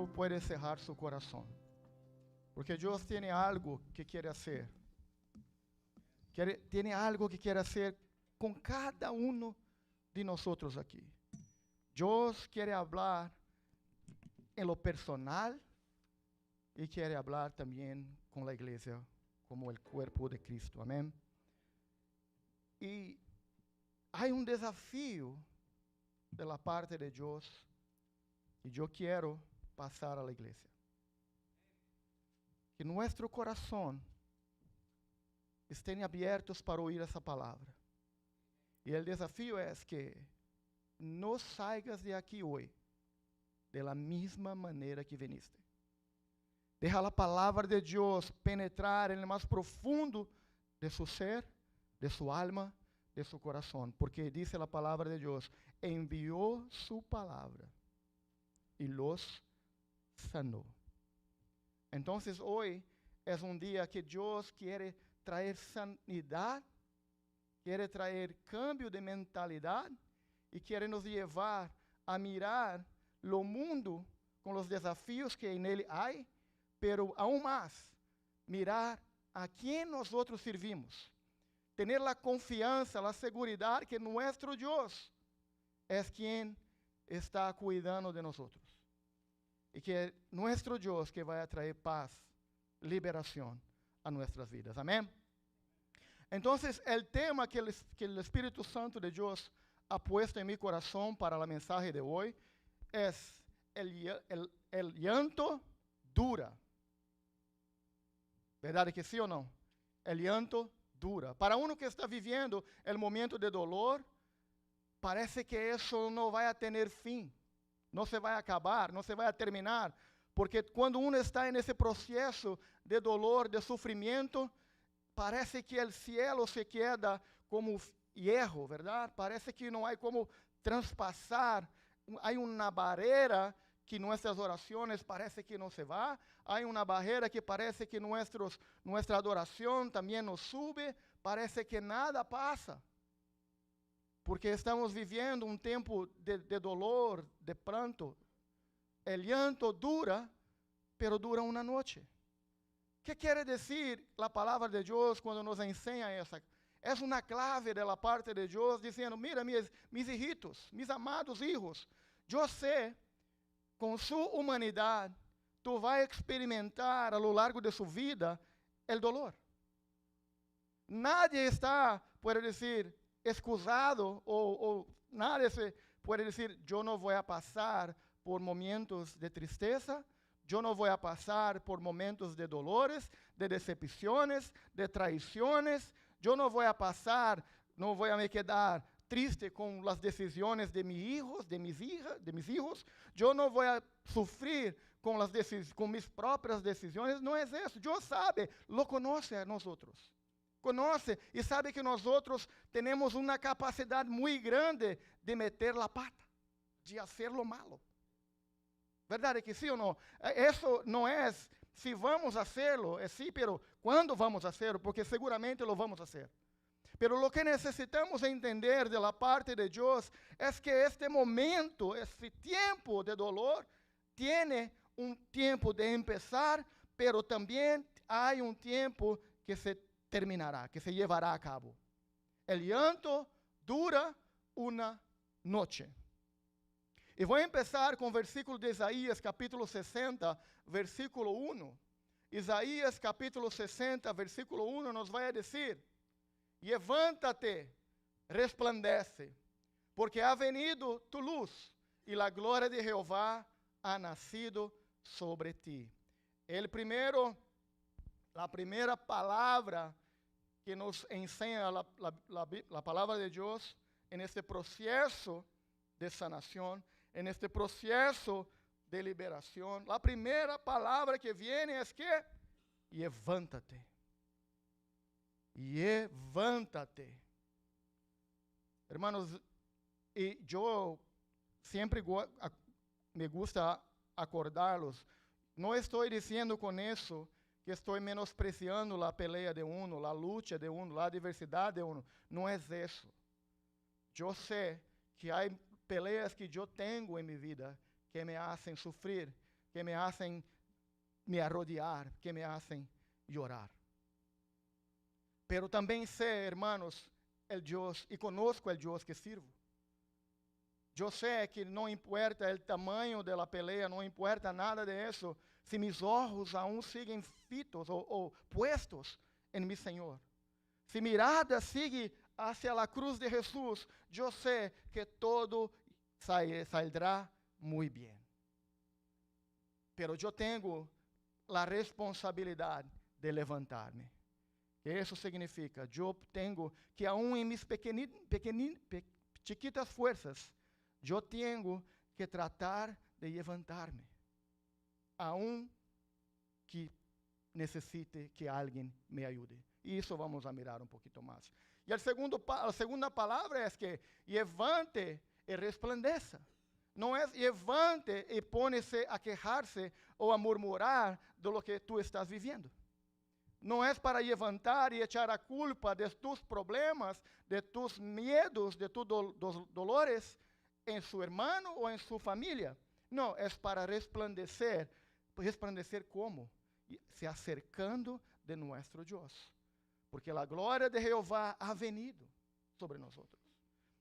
no puede cerrar su corazón. Porque Dios tiene algo que quiere hacer. Tiene algo que quiere hacer con cada uno de nosotros aquí. Dios quiere hablar en lo personal y quiere hablar también con la iglesia como el cuerpo de Cristo. Amén. Y hay un desafío de la parte de Dios y yo quiero pasar a la iglesia. Que nuestro corazón estén abiertos para oír esa palabra. Y el desafío es que no salgas de aquí hoy de la misma manera que viniste. Deja la palabra de Dios penetrar en el más profundo de su ser, de su alma, de su corazón. Porque dice la palabra de Dios, envió su palabra y los sanó. Entonces hoy es un día que Dios quiere traer sanidad, quiere traer cambio de mentalidad y quiere nos llevar a mirar lo mundo con los desafíos que en él hay, pero aún más, mirar a quién nosotros servimos. Tener la confianza, la seguridad que nuestro Dios es quien está cuidando de nosotros. Y que nuestro Dios que va a traer paz, liberación a nuestras vidas. Amén. Entonces, el tema que el Espíritu Santo de Dios ha puesto en mi corazón para la mensaje de hoy es el llanto dura. ¿Verdad que sí o no? El llanto dura. Para uno que está viviendo el momento de dolor, parece que eso no va a tener fin. No se va a acabar, no se va a terminar. Porque cuando uno está en ese proceso de dolor, de sufrimiento, parece que el cielo se queda como hierro, ¿verdad? Parece que no hay como traspasar. Hay una barrera que nuestras oraciones parece que no se va. Hay una barrera que parece que nuestra adoración también nos sube. Parece que nada pasa. Porque estamos viviendo un tiempo de dolor, de pranto. El llanto dura, pero dura una noche. ¿Qué quiere decir la palabra de Dios cuando nos enseña esa? Es una clave de la parte de Dios diciendo, mira mis hijitos, mis amados hijos, yo sé, con su humanidad, tú vas a experimentar a lo largo de su vida el dolor. Nadie está, puede decir, excusado o nadie puede decir, yo no voy a pasar por momentos de tristeza, yo no voy a pasar por momentos de dolores, de decepciones, de traiciones, yo no voy a pasar, no voy a me quedar triste con las decisiones de mis hijos, de mis hijos, yo no voy a sufrir con mis propias decisiones, no es eso, Dios sabe, lo conoce a nosotros. Conoce y sabe que nosotros tenemos una capacidad muy grande de meter la pata, de hacer lo malo. ¿Verdad que sí o no? Eso no es si vamos a hacerlo, es sí, pero ¿cuándo vamos a hacerlo? Porque seguramente lo vamos a hacer. Pero lo que necesitamos entender de la parte de Dios es que este momento, este tiempo de dolor, tiene un tiempo de empezar, pero también hay un tiempo que se terminará, que se llevará a cabo. El llanto dura una noche. E vou começar com o versículo de Isaías, capítulo 60, versículo 1. Isaías, capítulo 60, versículo 1, nos vai a dizer, levanta-te, resplandece, porque ha venido tu luz, e a glória de Jeová ha nascido sobre ti. A primeira palavra que nos ensina a palavra de Deus, en este processo de sanação, en este proceso de liberación, la primera palabra que viene es que levántate. Levántate. Hermanos, y yo siempre me gusta acordarlos. No estoy diciendo con eso que estoy menospreciando la pelea de uno, la lucha de uno, la diversidad de uno. No es eso. Yo sé que hay peleas que eu tenho em minha vida que me hacen sufrir, que me hacen me arrodillar, que me hacen llorar. Pero también sé, hermanos, el Dios, y conozco el Dios que sirvo. Yo sé que no importa el tamaño de la pelea, no importa nada de eso, si mis ojos aún siguen fitos o puestos en mi Señor. Si mi mirada sigue hacia la cruz de Jesús, yo sé que todo saldrá muy bien. Pero yo tengo la responsabilidad de levantarme. Eso significa, yo tengo que aún en mis chiquitas fuerzas, yo tengo que tratar de levantarme, aún que necesite que alguien me ayude. Y eso vamos a mirar un poquito más. Y la segunda palabra es que levante y resplandeça. No es levante y pónese a quejarse o a murmurar de lo que tú estás viviendo. No es para levantar y echar a culpa de tus problemas, de tus miedos, de tus dolores en su hermano o en su familia. No, es para resplandecer. ¿Resplandecer cómo? Se acercando de nuestro Dios. Porque la gloria de Jehová ha venido sobre nosotros.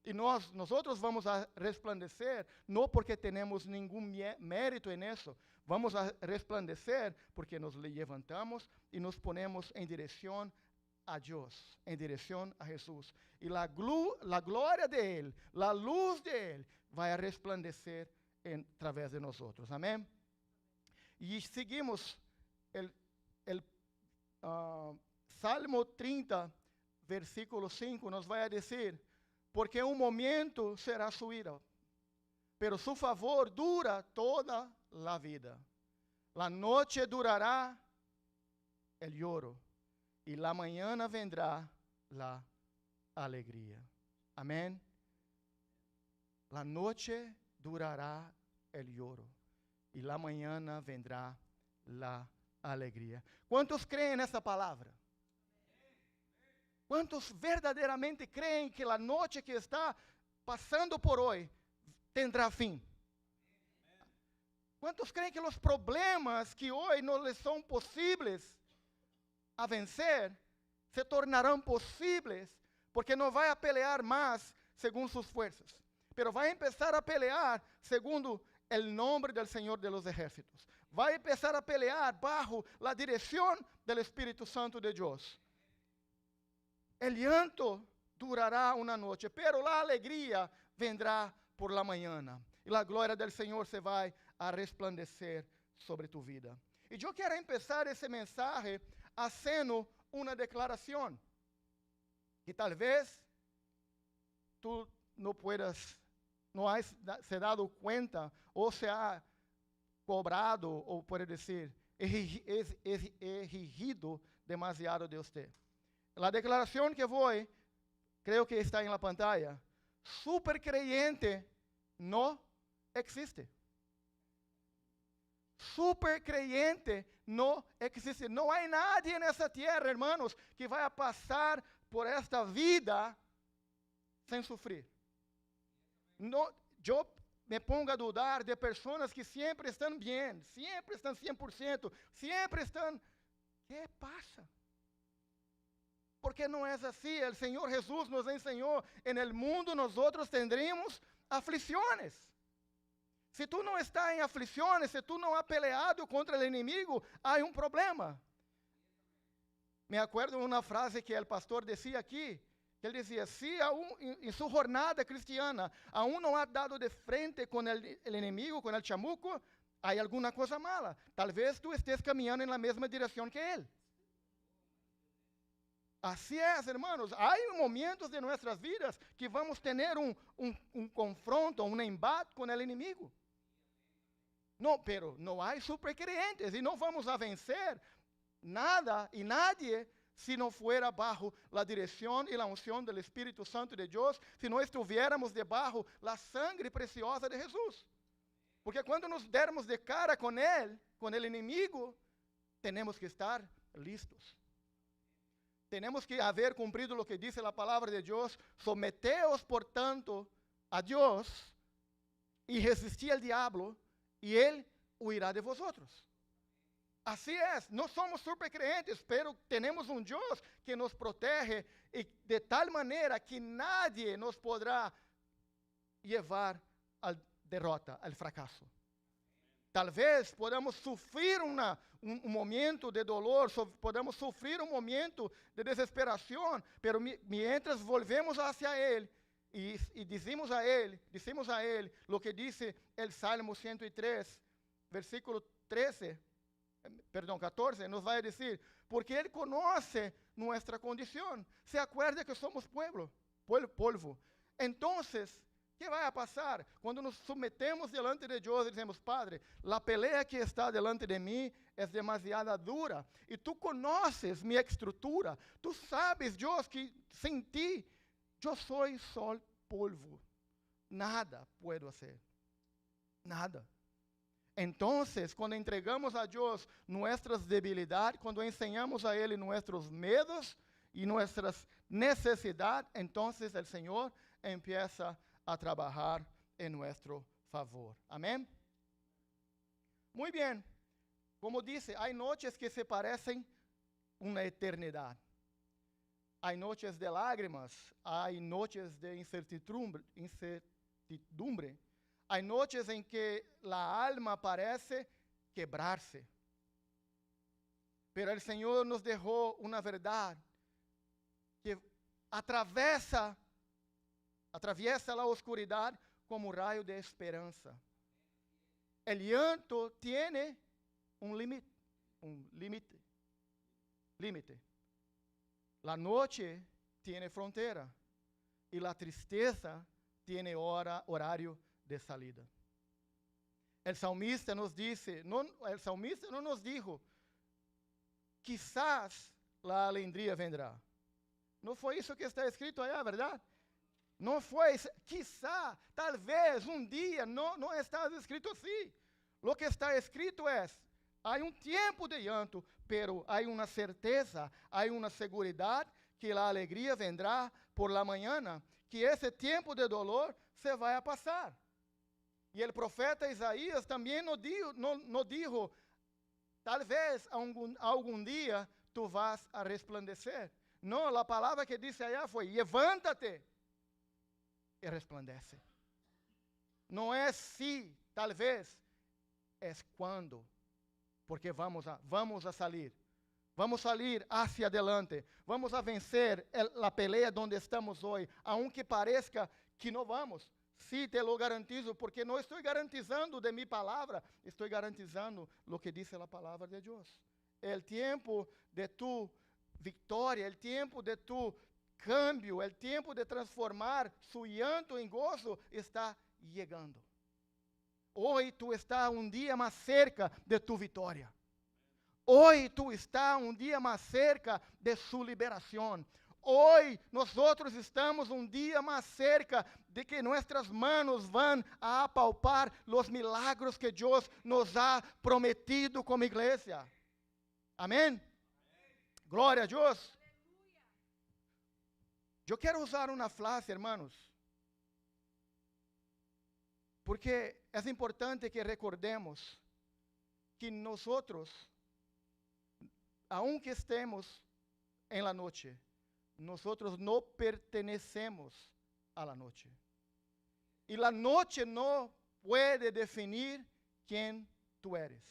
Y nosotros vamos a resplandecer, no porque tenemos ningún mérito en eso. Vamos a resplandecer porque nos levantamos y nos ponemos en dirección a Dios, en dirección a Jesús. Y la gloria de Él, la luz de Él, va a resplandecer a través de nosotros. Amén. Y seguimos el Salmo 30, versículo 5, nos va a decir: porque un momento será su ira, pero su favor dura toda la vida. La noche durará el lloro, y la mañana vendrá la alegría. Amén. La noche durará el lloro, y la mañana vendrá la alegría. ¿Cuántos creen esa palabra? ¿Cuántos verdaderamente creen que la noche que está pasando por hoy tendrá fin? ¿Cuántos creen que los problemas que hoy no les son posibles a vencer se tornarán posibles porque no va a pelear más según sus fuerzas, pero va a empezar a pelear segundo el nombre del Señor de los ejércitos? Va a empezar a pelear bajo la dirección del Espíritu Santo de Dios. El llanto durará una noche, pero la alegría vendrá por la mañana. Y la gloria del Señor se va a resplandecer sobre tu vida. Y yo quiero empezar ese mensaje haciendo una declaración. Que tal vez tú no has se dado cuenta o se ha cobrado, o puede decir, exigido demasiado de usted. La declaración que voy, creo que está en la pantalla. Super creyente no existe. Super creyente no existe. No hay nadie en esta tierra, hermanos, que vaya a pasar por esta vida sin sufrir. No, yo me pongo a dudar de personas que siempre están bien, siempre están 100%, siempre están. ¿Qué pasa? Porque no es así. El Señor Jesús nos enseñó, en el mundo nosotros tendremos aflicciones. Si tú no estás en aflicciones, si tú no has peleado contra el enemigo, hay un problema. Me acuerdo de una frase que el pastor decía aquí, que él decía: si aún en su jornada cristiana, aún no ha dado de frente con el enemigo, con el chamuco, hay alguna cosa mala. Tal vez tú estés caminando en la misma dirección que él. Así es, hermanos. Hay momentos de nuestras vidas que vamos a tener un confronto, un embate con el enemigo. No, pero no hay supercreyentes y no vamos a vencer nada y nadie si no fuera bajo la dirección y la unción del Espíritu Santo de Dios, si no estuviéramos debajo la sangre preciosa de Jesús. Porque cuando nos dermos de cara con Él, con el enemigo, tenemos que estar listos. Tenemos que haber cumplido lo que dice la palabra de Dios: someteos por tanto a Dios y resistí al diablo y Él huirá de vosotros. Así es, no somos supercreentes, pero tenemos un Dios que nos protege y de tal manera que nadie nos podrá llevar a derrota, al fracaso. Tal vez podamos sufrir un momento de dolor, podamos sufrir un momento de desesperación, pero mientras volvemos hacia Él y decimos a Él lo que dice el Salmo 103, versículo 14, nos vai dizer, porque Ele conoce nuestra condición, se acuerda que somos polvo. Entonces, ¿qué vai a pasar? Quando nos submetemos delante de Deus e dizemos, Padre, a pelea que está delante de mim é demasiado dura, e Tu conoces minha estrutura, Tu sabes, Deus, que sem Ti, eu sou só polvo, nada puedo hacer, nada. Entonces, quando entregamos a Deus nossas debilidades, quando ensinamos a Ele nossos medos e nossas necessidades, entonces o Senhor empieza a trabalhar em nosso favor. Amém? Muito bem. Como disse, há noites que se parecem uma eternidade. Há noites de lágrimas, há noites de incertidumbre. Há noites em que a alma parece quebrar-se. Pero o Senhor nos deixou uma verdade que atraviesa a oscuridade como um raio de esperança. O llanto tiene um limite. La noche tiene frontera e la tristeza tiene horário de salida. El salmista nos não nos dijo, quizás la alegria vendrá. Não foi isso que está escrito aí, verdade? Não foi, quizá, talvez, um dia, não está escrito assim. Lo que está escrito é, há um tempo de llanto, pero há uma certeza, há uma seguridade que a alegria vendrá por la mañana, que esse tempo de dolor se vai a passar. E o profeta Isaías também nos dijo, talvez algum dia tu vas a resplandecer. Não, a palavra que disse allá foi, levanta-te e resplandece. Não é se, talvez, é quando, porque vamos a salir. Vamos salir hacia adelante. Vamos a vencer a pelea onde estamos hoje, aunque parezca que não vamos. Sí, te lo garantizo, porque não estou garantizando de minha palavra, estou garantizando o que diz a palavra de Deus. O tempo de tu vitória, o tempo de tu cambio, o tempo de transformar su llanto em gozo está chegando. Hoje tu está um dia mais cerca de tu vitória. Hoje tu está um dia mais cerca de sua liberação. Hoje nós estamos um dia mais cerca de que nossas manos vão a apalpar os milagros que Deus nos ha prometido como igreja. Amém? Glória a Deus. Eu quero usar uma frase, hermanos, porque é importante que recordemos que nós, aunque estemos em la noche, nós não pertenecemos a la noche. E la noche não pode definir quem tu eres.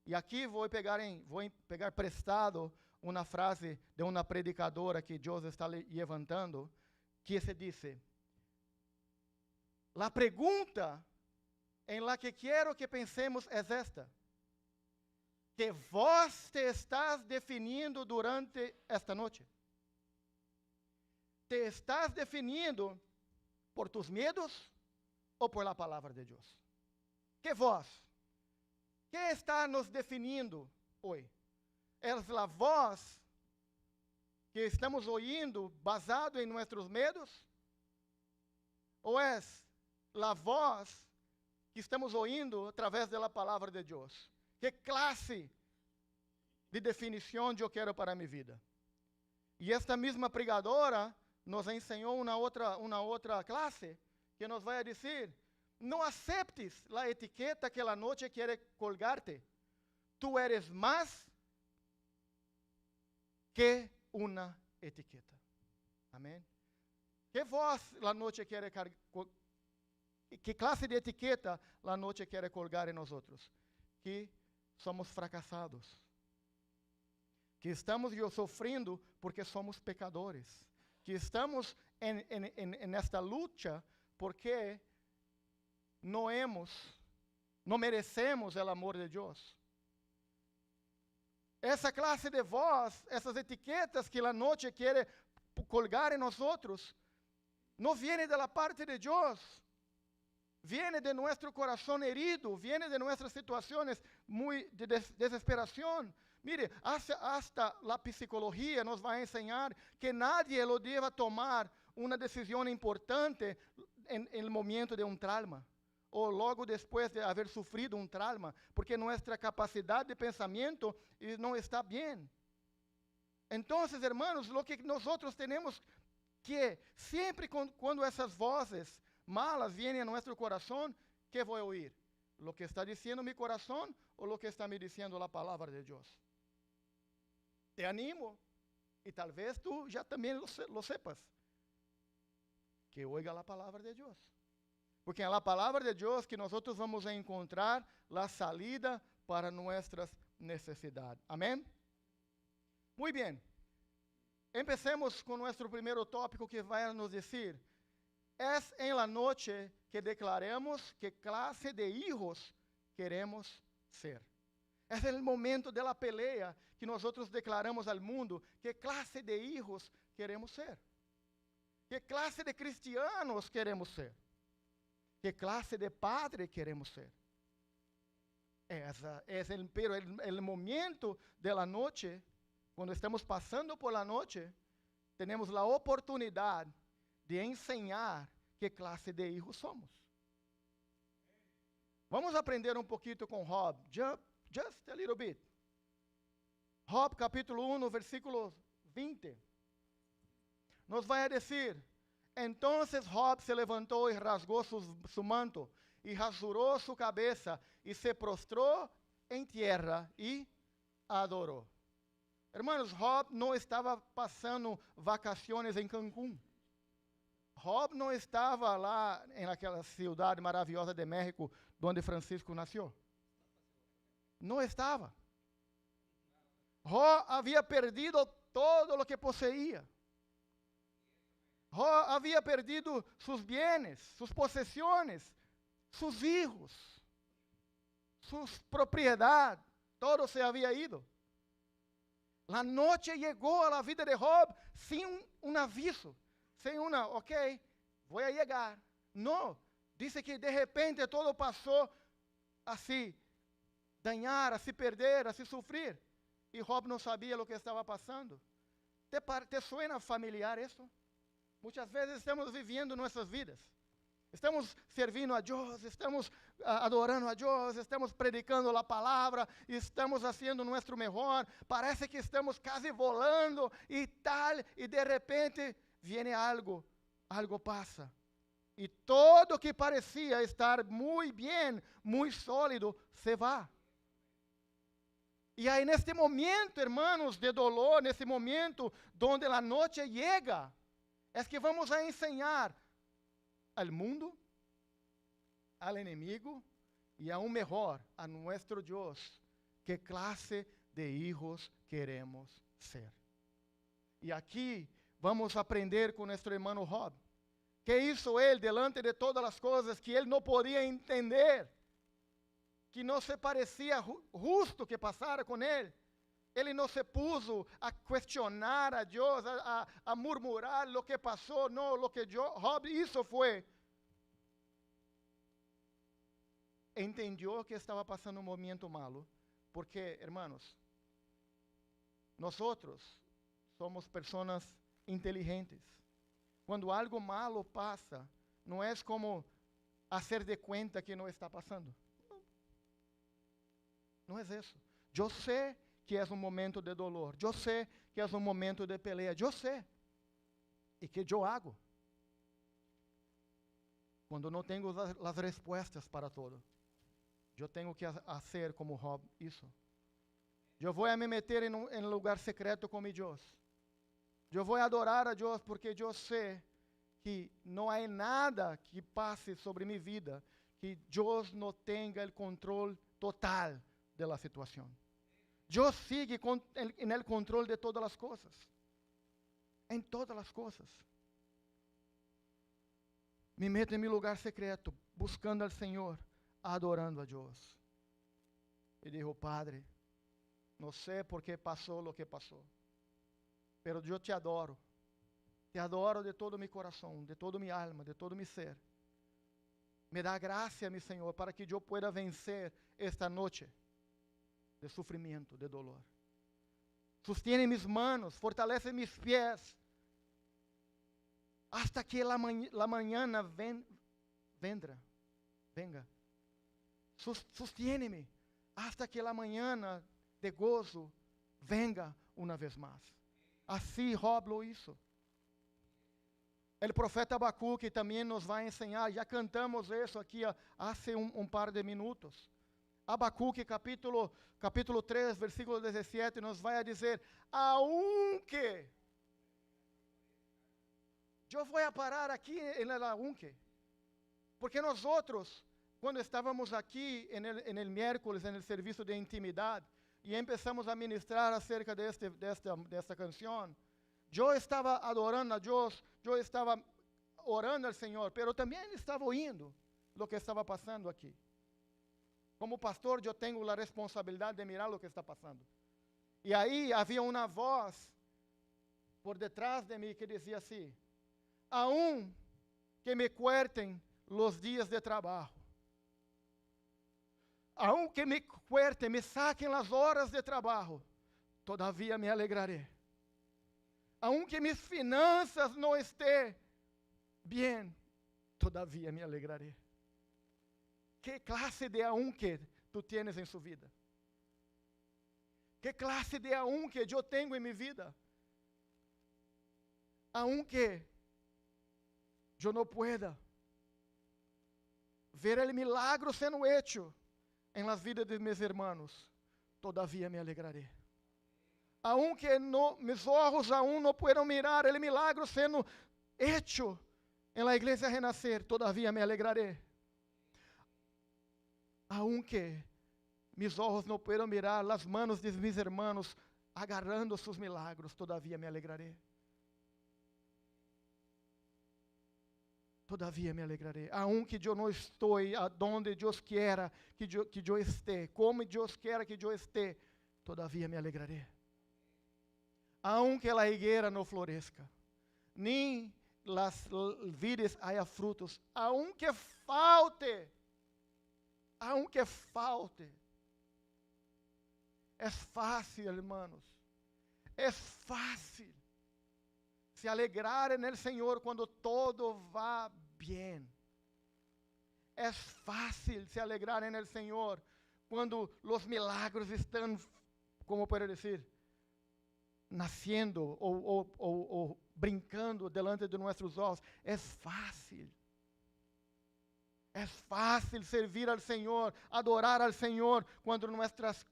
E aqui vou pegar prestado uma frase de uma predicadora que Deus está levantando, que se diz: la pregunta em la que quero que pensemos é esta: que vós te estás definindo durante esta noite? ¿Te estás definindo por tus medos ou por la palavra de Deus? Que voz? Que está nos definindo hoje? É a voz que estamos ouvindo basado em nossos medos? Ou é a voz que estamos ouvindo através da palavra de Deus? Que classe de definição eu quero para a minha vida? E esta mesma pregadora nos ensinou uma outra classe que nos vai dizer: No aceptes la etiqueta que la noche quiere colgarte. Tú eres más que una etiqueta. Amén. ¿Qué voz la noche quiere ¿Qué clase de etiqueta la noche quiere colgar en nosotros? Que somos fracasados. Que estamos sufriendo porque somos pecadores. Que estamos en esta lucha porque no merecemos el amor de Dios. Essa clase de voz, essas etiquetas que a noite quer colgar em nós outros, não viene de la parte de Deus, viene de nosso coração herido, viene de nossas situações de desesperação. Mire, hasta la psicología nos vai ensinar que nadie lo deva tomar uma decisão importante em momento de trauma, ou logo depois de haver sofrido trauma, porque nossa capacidade de pensamento não está bem. Então, hermanos, lo que nós temos que, sempre quando essas vozes malas vêm a nosso coração, que vou ouvir? Lo que está dizendo meu coração ou lo que está me dizendo a palavra de Deus? Te animo, e talvez tu já também lo sepas, que oiga a palavra de Deus. Porque é a palavra de Deus que nós vamos encontrar a salida para nossas necessidades. Amém? Muito bem. Empecemos com nosso primeiro tópico que vai nos dizer: é em la noche que declaremos que clase de hijos queremos ser. É o momento da pelea que nós declaramos ao mundo que clase de hijos queremos ser. Que clase de cristianos queremos ser. Que clase de padre queremos ser. Pero el momento de la noche, quando estamos passando por la noche, temos a oportunidade de ensinar que clase de hijos somos. Vamos aprender pouquinho com Job, just a little bit. Job capítulo 1, versículo 20. Nos vai dizer: Entonces Job se levantou e rasgou su manto, e rasurou su cabeça, e se prostrou em terra, e adorou. Hermanos, Job não estava passando vacações em Cancún. Job não estava lá naquela cidade maravilhosa de México, onde Francisco nasceu. Não estava. Job havia perdido todo o que possuía. Job havia perdido sus bienes, sus posesiones, sus hijos, sus propiedades, todo se había ido. La noche llegó a la vida de Job sin un aviso, sin ok, voy a llegar. No, dice que de repente todo pasó así, dañar, así perder, así sufrir. Y Job no sabía lo que estaba pasando. ¿Te suena familiar eso? Muitas vezes estamos vivendo nossas vidas. Estamos servindo a Deus, estamos adorando a Deus, estamos predicando a palavra, estamos fazendo o nosso melhor. Parece que estamos quase volando e tal, e de repente vem algo passa. E todo que parecia estar muito bem, muito sólido, se vai. E aí, neste momento, hermanos, de dolor, nesse momento, onde a noite chega, é que vamos a ensinar ao mundo, ao inimigo e aún melhor a nosso Deus que clase de hijos queremos ser. E aqui vamos aprender com nosso irmão Job. Que hizo ele delante de todas as coisas que ele não podia entender, que não se parecia justo que passara com ele. Ele não se puso a questionar a Deus, a murmurar lo que passou. Não, lo que Job hizo foi, entendeu que estava passando um momento malo, porque, hermanos, nós somos pessoas inteligentes. Quando algo malo passa, não é como fazer de conta que não está passando. Não é isso. Eu sei que é um momento de dolor. Eu sei que é um momento de pelea. Eu sei. E que eu hago. Quando não tenho as respostas para todo, eu tenho que fazer como Job hizo. Eu vou me meter em um lugar secreto com meu Deus. Eu vou adorar a Deus porque eu sei que não há nada que passe sobre minha vida que Deus não tenha o controle total da situação. Deus sigue no controle de todas as coisas. Em todas as coisas. Me meto em meu lugar secreto, buscando ao Senhor, adorando a Deus. E digo, Padre, não sei por que passou o que passou, pero eu te adoro de todo meu coração, de toda minha alma, de todo meu ser. Me dá graça, meu Senhor, para que eu pueda vencer esta noite de sofrimento, de dolor. Sostiene mis manos, fortalece mis pés, hasta que la mañana venga. Sostiene-me, hasta que la mañana de gozo venga una vez más. Assim Job lo hizo. O profeta Abacuque também nos vai ensinar, já cantamos isso aqui há par de minutos. Abacuque capítulo 3, versículo 17, nos vai a dizer, aunque, eu vou a parar aqui em el aunque, porque nós outros, quando estávamos aqui en el miércoles, en el serviço de intimidade, e começamos a ministrar acerca desta canção, eu estava adorando a Deus, eu estava orando ao Senhor, pero também estava ouvindo o que estava passando aqui. Como pastor, eu tenho a responsabilidade de mirar o que está passando. E aí havia uma voz por detrás de mim que dizia assim, aun que me corten los dias de trabalho, aun que me corten, me saquen las horas de trabalho, todavia me alegraré. Aunque mis finanças não estén bien, todavia me alegraré. Que classe de aunque tu tienes em sua vida? Que classe de aunque eu tenho em minha vida? Aunque eu não pueda ver o milagro sendo hecho em las vidas de meus irmãos, todavia me alegraré. Aunque mis ojos aún no puedan mirar el milagro sendo hecho en la iglesia Renacer, todavía me alegraré. Aunque mis ojos no puedan mirar las manos de mis hermanos agarrando sus milagros, todavía me alegraré. Todavía me alegraré. Aunque eu não estou aonde Deus quer que eu esté, como Deus quer que eu esté, todavía me alegraré. Aunque la higuera no florezca, nem las vides haya frutos, aunque falte, é fácil, hermanos, é fácil se alegrar no Senhor quando todo va bem. É fácil se alegrar no Senhor quando os milagros estão, como pode dizer, nascendo ou brincando delante de nossos olhos. É fácil. É fácil servir ao Senhor, adorar ao Senhor, quando nossas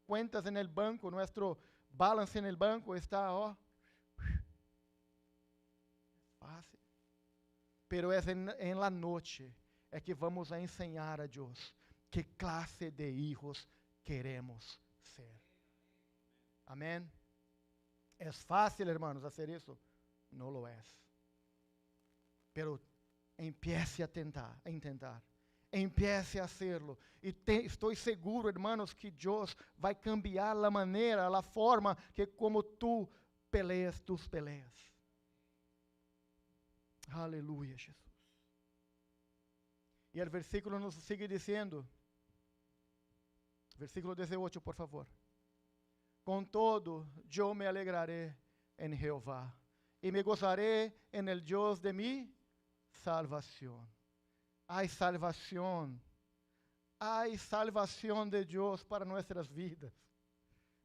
contas no banco, nosso balance no banco está, fácil. Pero é em la noche é que vamos a ensinar a Deus que classe de hijos queremos ser. Amém? ¿Es fácil, hermanos, hacer eso? No lo es. Pero empiece a intentar. Empiece a hacerlo. E estou seguro, hermanos, que Deus vai cambiar a maneira, a forma que como tu peleas tus peleas. Aleluia, Jesus. E o versículo nos sigue dizendo, versículo 18, por favor. Contudo, eu me alegraré em Jeová, e me gozaré en el Dios de mi salvación. Hay salvación de Deus para nossas vidas.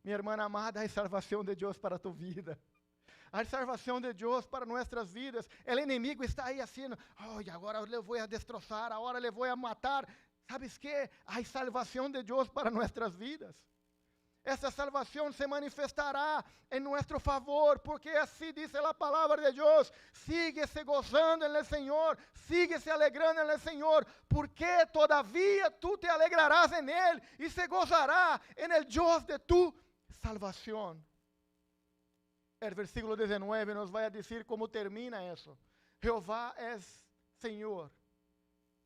Minha irmã amada, hay salvação de Deus para tu vida. a salvação de Deus para nossas vidas. O inimigo está aí assim, oh, agora eu vou a destroçar, agora eu vou a matar. ¿Sabes qué? Há salvação de Deus para nossas vidas. Essa salvação se manifestará em nosso favor, porque assim diz a palavra de Deus: sigue se gozando no Senhor, sigue se alegrando no Senhor, porque todavia tu te alegrarás en Él e se gozará en el Dios de tu salvação. O versículo 19 nos vai a dizer como termina isso. Jeová é Senhor,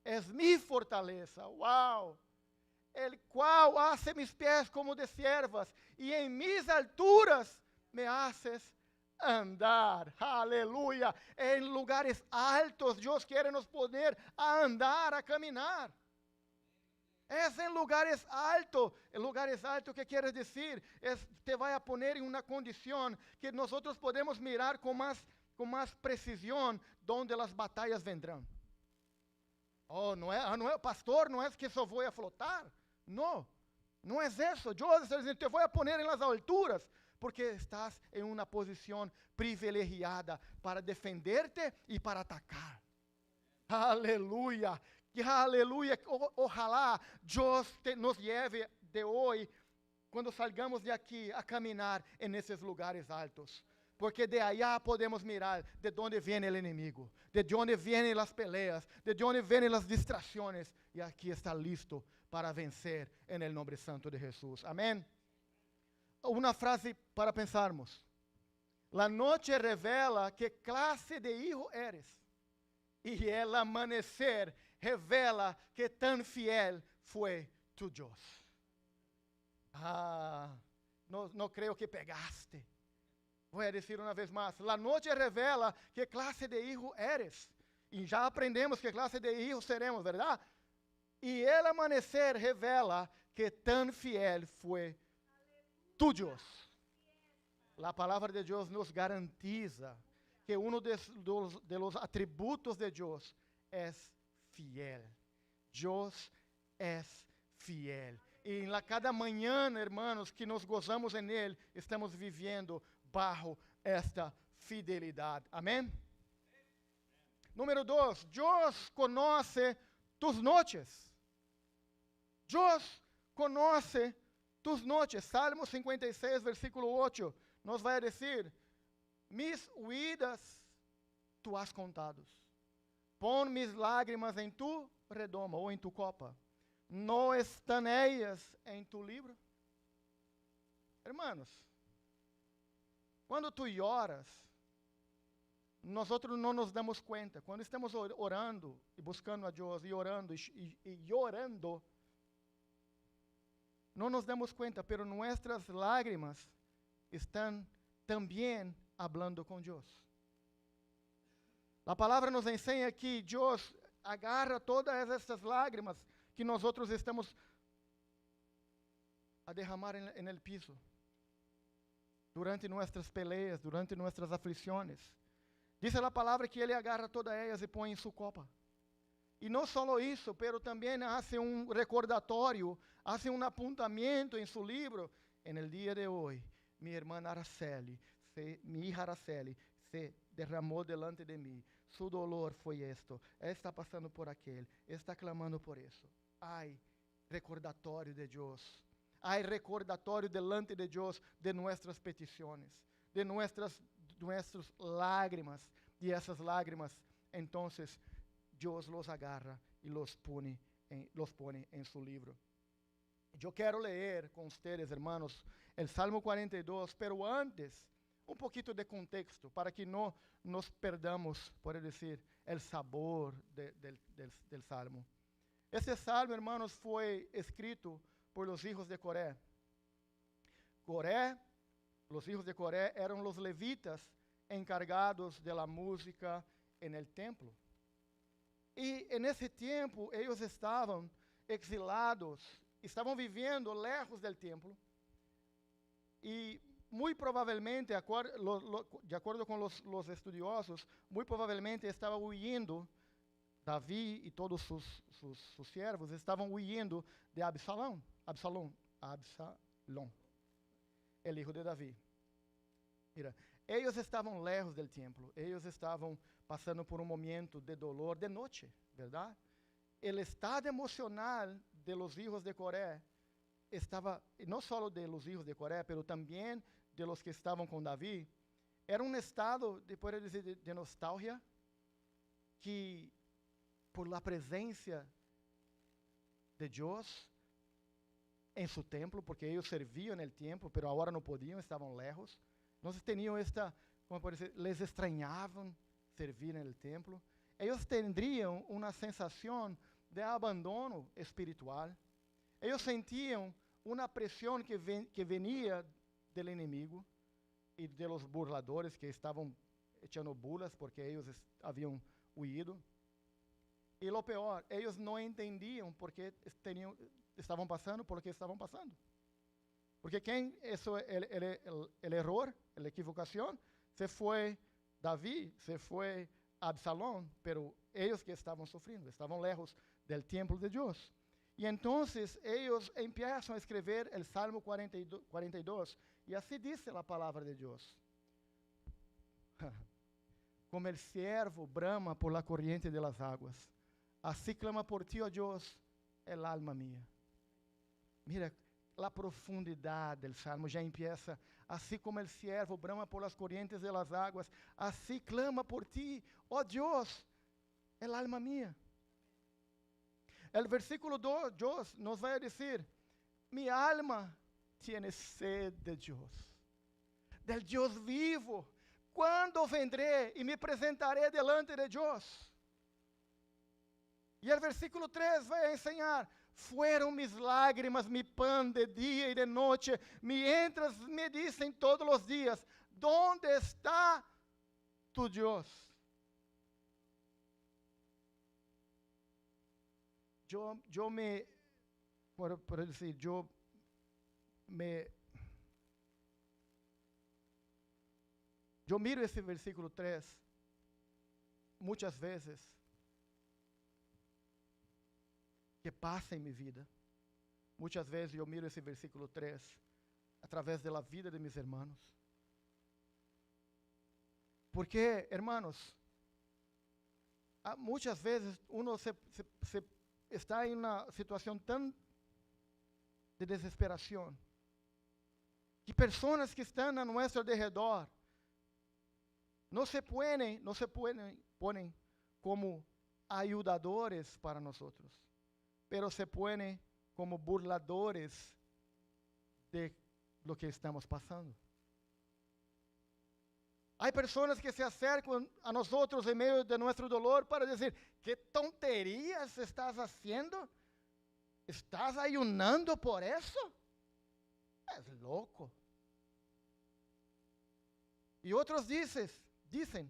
é mi fortaleza. Uau! El cual hace mis pés como de siervas, y en mis alturas me haces andar. Aleluya. En lugares altos Dios quiere nos poner a andar, a caminar. Es en lugares altos. En lugares altos, ¿qué quiere decir? Te va a poner en una condición que nosotros podemos mirar con más precisión donde las batallas vendrán. Oh, não é, pastor, não é que só vou a flotar. Não, não é isso. Deus está dizendo, te vou a poner em las alturas, porque estás em uma posição privilegiada para defender-te e para atacar. Aleluia, aleluia. Ojalá Deus nos lleve de hoje, quando salgamos de aqui, a caminhar nesses lugares altos. Porque de allá podemos mirar de onde vem o inimigo, de onde vêm as peleas, de onde vêm as distrações. E aqui está listo para vencer em el nombre santo de Jesus. Amém? Uma frase para pensarmos. La noche revela que clase de hijo eres, e el amanecer revela que tan fiel foi tu Deus. Não creio que pegaste. Vou dizer uma vez mais. La noche revela que clase de hijo eres. E já aprendemos que clase de hijo seremos, verdade? E el amanecer revela que tan fiel foi tu Deus. A palavra de Deus nos garantiza que de los atributos de Deus é fiel. Deus é fiel. E em cada manhã, hermanos, que nos gozamos em Ele, estamos vivendo bajo esta fidelidade. Amém? Número 2, Deus conoce tus noches. Deus conoce tus noches. Salmo 56, versículo 8, nos vai dizer: mis huidas tu has contado. Pon mis lágrimas em tu redoma ou em tu copa. ¿No están ellas en tu libro? Hermanos, quando tu lloras, nosotros não nos damos conta. Quando estamos orando e buscando a Deus, e orando e orando, não nos damos conta, pero nuestras lágrimas estão também hablando com Deus. A palavra nos ensina que Deus agarra todas essas lágrimas que nós outros estamos a derramar en el piso durante nossas peleas, durante nossas aflições. Diz a palavra que Ele agarra todas elas e põe em sua copa. E não só isso, pero também hace recordatório, hace apontamento em seu livro. En el dia de hoje, minha irmã Araceli, minha hija Araceli, se derramou delante de mim. Su dolor foi esto. Ela está passando por aquele. Está clamando por isso. Ai, recordatório de Deus. Ai, recordatório delante de Deus de nossas petições, de nossas lágrimas. E essas lágrimas, então, Deus los agarra e los pone em seu livro. Eu quero ler com vocês, hermanos, o Salmo 42, pero antes, pouquinho de contexto, para que não nos perdamos, por dizer, o sabor del Salmo. Esse salmo, hermanos, foi escrito por los hijos de Coré. Los hijos de Coré eram los levitas encargados de la música en el templo. E nesse tempo, eles estavam exilados, estavam vivendo lejos del templo. E, muito provavelmente, de acordo com os estudiosos, muito provavelmente estavam huyendo. Davi e todos seus servos estavam huyendo de Absalão, o filho de Davi. Mira, Eles estavam lejos do templo, eles estavam passando por um momento de dolor de noite, verdade? O estado emocional de los hijos de Coré estava, não só de los hijos de Coré, mas também de los que estavam com Davi, era um estado, depois de nostalgia, que por la presença de Deus em seu templo, porque eles serviam no templo, mas agora não podiam, estavam lejos. Então tinham esta, como pode dizer, les extrañavam servir no templo. Eles teriam uma sensação de abandono espiritual. Eles sentiam uma pressão que venia do inimigo e de los burladores que estavam echando bulas porque eles haviam huido. E o pior, eles não entendiam porque estavam passando por lo que estavam passando. Porque quem isso el error, a equivocação, se foi Davi, se foi Absalão, pero eles que estavam sofrendo, estavam lejos del templo de Deus. E então eles começam a escrever o Salmo 42, e assim diz a palavra de Deus. Como el ciervo brama por la corriente de las aguas, assim clama por ti, ó Deus, el alma mía. Mira, a profundidade do Salmo já empieza, assim como el ciervo brama por las corrientes de las aguas, assim clama por ti, ó Deus, el alma mía. El versículo 2 nos vai dizer, mi alma tiene sed de Deus, del Deus vivo. Quando vendré e me apresentaré delante de Deus? E o versículo 3 vai ensinar, fueron mis lágrimas, mi pan de dia e de noite, mientras me dicen todos os dias, ¿dónde está tu Deus? Yo me, por decir, yo miro esse versículo 3 muitas vezes que passa em minha vida. Muitas vezes eu miro esse versículo 3 através da vida de meus irmãos. Porque, hermanos, muitas vezes uno se está em uma situação tão de desesperação que pessoas que estão a nosso redor não se ponem como ayudadores para nós, pero se ponen como burladores de lo que estamos passando. Há pessoas que se acercam a nós em meio de nosso dolor para dizer, que tonterias estás fazendo? ¿Estás ayunando por isso? És louco. E outros dizem,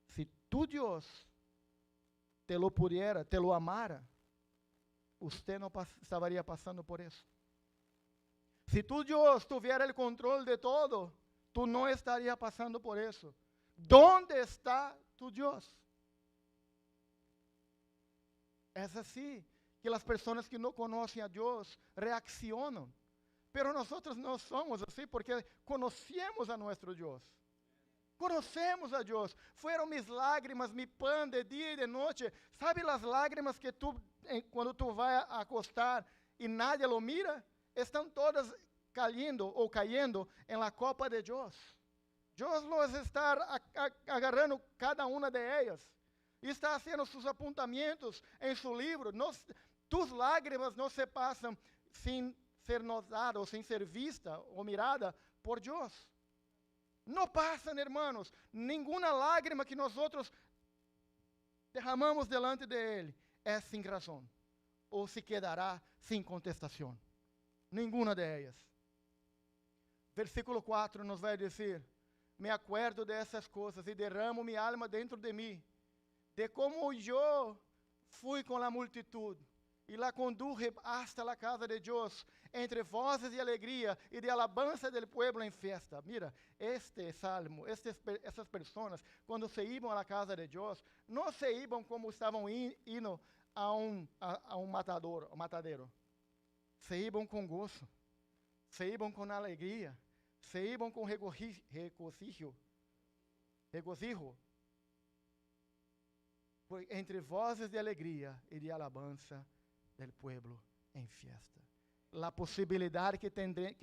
se tu Deus te lo pudiera, te lo amara, usted não estaria passando por isso. Se tu Deus tuviera o controle de todo, tu não estaria passando por isso. ¿Dónde está tu Deus? É assim que as pessoas que não conhecem a Deus reaccionam. Pero nós não somos assim porque conhecemos a nosso Deus. Conhecemos a Deus. Foram mis lágrimas, mi pan de dia e de noite. Sabe as lágrimas que quando tu vai a acostar e nadie lo mira, estão todas caindo em la copa de Deus. Deus los está agarrando cada uma de elas. E está fazendo seus apontamentos em seu livro. Tus lágrimas não se passam sem ser notada ou sem ser vista ou mirada por Deus. Não passam, hermanos, nenhuma lágrima que nós derramamos delante de Ele é sem razão, ou se quedará sem contestação. Nenhuma de elas. Versículo 4 nos vai dizer, me acuerdo dessas coisas e derramo minha alma dentro de mim, de como eu fui com a multitud, e la conduje hasta la casa de Deus, entre vozes de alegria e de alabanza del pueblo en fiesta. Mira, este salmo, essas pessoas, quando se iam à casa de Deus, não se iam como estavam indo a um matadeiro. Se iam com gozo, se iam com alegria, se iban con regocijo, entre voces de alegría y de alabanza del pueblo en fiesta. La posibilidad que